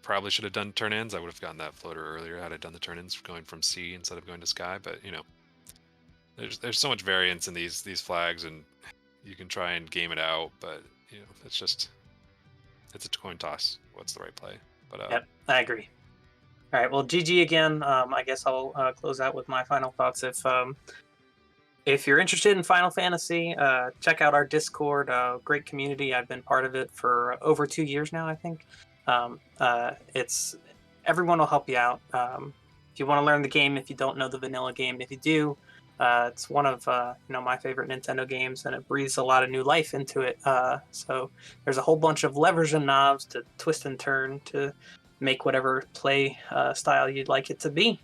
probably should have done turn-ins. I would have gotten that floater earlier had I done the turn-ins going from C instead of going to Sky. But there's so much variance in these flags, and you can try and game it out, but it's a coin toss. What's the right play? But Yep, I agree. All right, well, GG again. I guess I'll close out with my final thoughts. If you're interested in Final Fantasy, check out our Discord. Great community. I've been part of it for over 2 years now, I think. It's everyone will help you out. If you want to learn the game, if you don't know the vanilla game, if you do, it's one of my favorite Nintendo games, and it breathes a lot of new life into it. So there's a whole bunch of levers and knobs to twist and turn to make whatever play style you'd like it to be,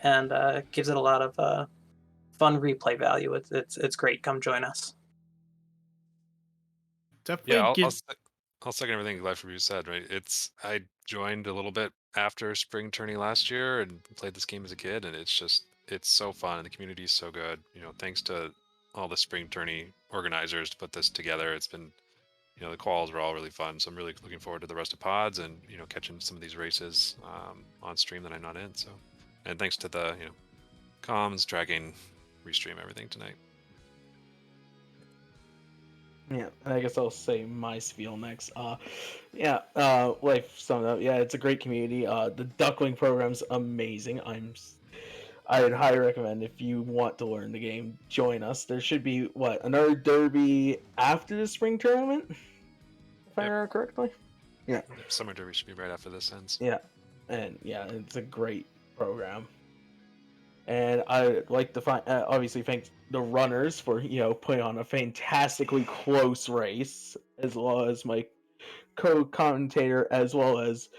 and it gives it a lot of fun replay value. It's great. Come join us. Definitely yeah, give. I'll second everything Lifereboot said. Right, I joined a little bit after spring tourney last year and played this game as a kid, and it's so fun, and the community is so good. Thanks to all the spring tourney organizers to put this together. It's been the quals were all really fun, so I'm really looking forward to the rest of pods and catching some of these races on stream that I'm not in. So, and thanks to the comms tracking, restream everything tonight. Yeah, and I guess I'll say my spiel next. Life summed up. Yeah, it's a great community. The Duckling program's amazing. I would highly recommend if you want to learn the game, join us. There should be another derby after the spring tournament, if I remember correctly. Yeah. Summer derby should be right after this ends. Yeah, and yeah, it's a great program. And I'd like to obviously thank the runners for putting on a fantastically close race, as well as my co-commentator, as well as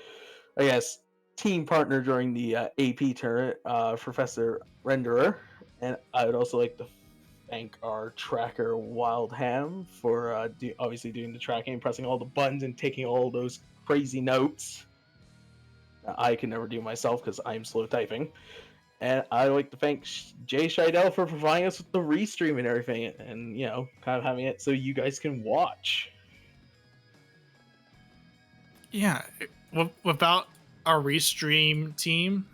I guess team partner during the AP tournament, Professor Renderer. And I would also like to thank our tracker Wildham for obviously doing the tracking, pressing all the buttons, and taking all those crazy notes. I can never do myself because I'm slow typing. And I'd like to thank Jay Scheidel for providing us with the restream and everything, and kind of having it so you guys can watch. Yeah, without our restream team,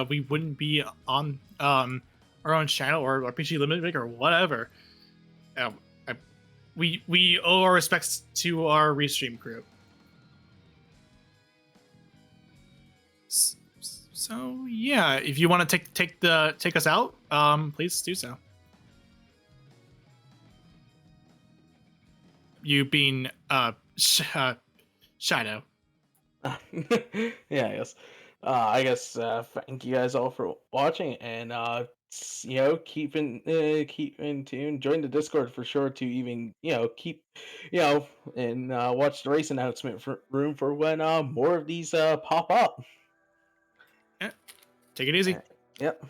we wouldn't be on our own channel or RPG Limited or whatever. We owe our respects to our restream crew. So yeah, if you want to take us out, please do so. You being Shadow. Yeah, I guess thank you guys all for watching, and keep in tune. Join the Discord for sure to even keep and watch the race announcement room for when more of these pop up. Yeah. Take it easy. Yep.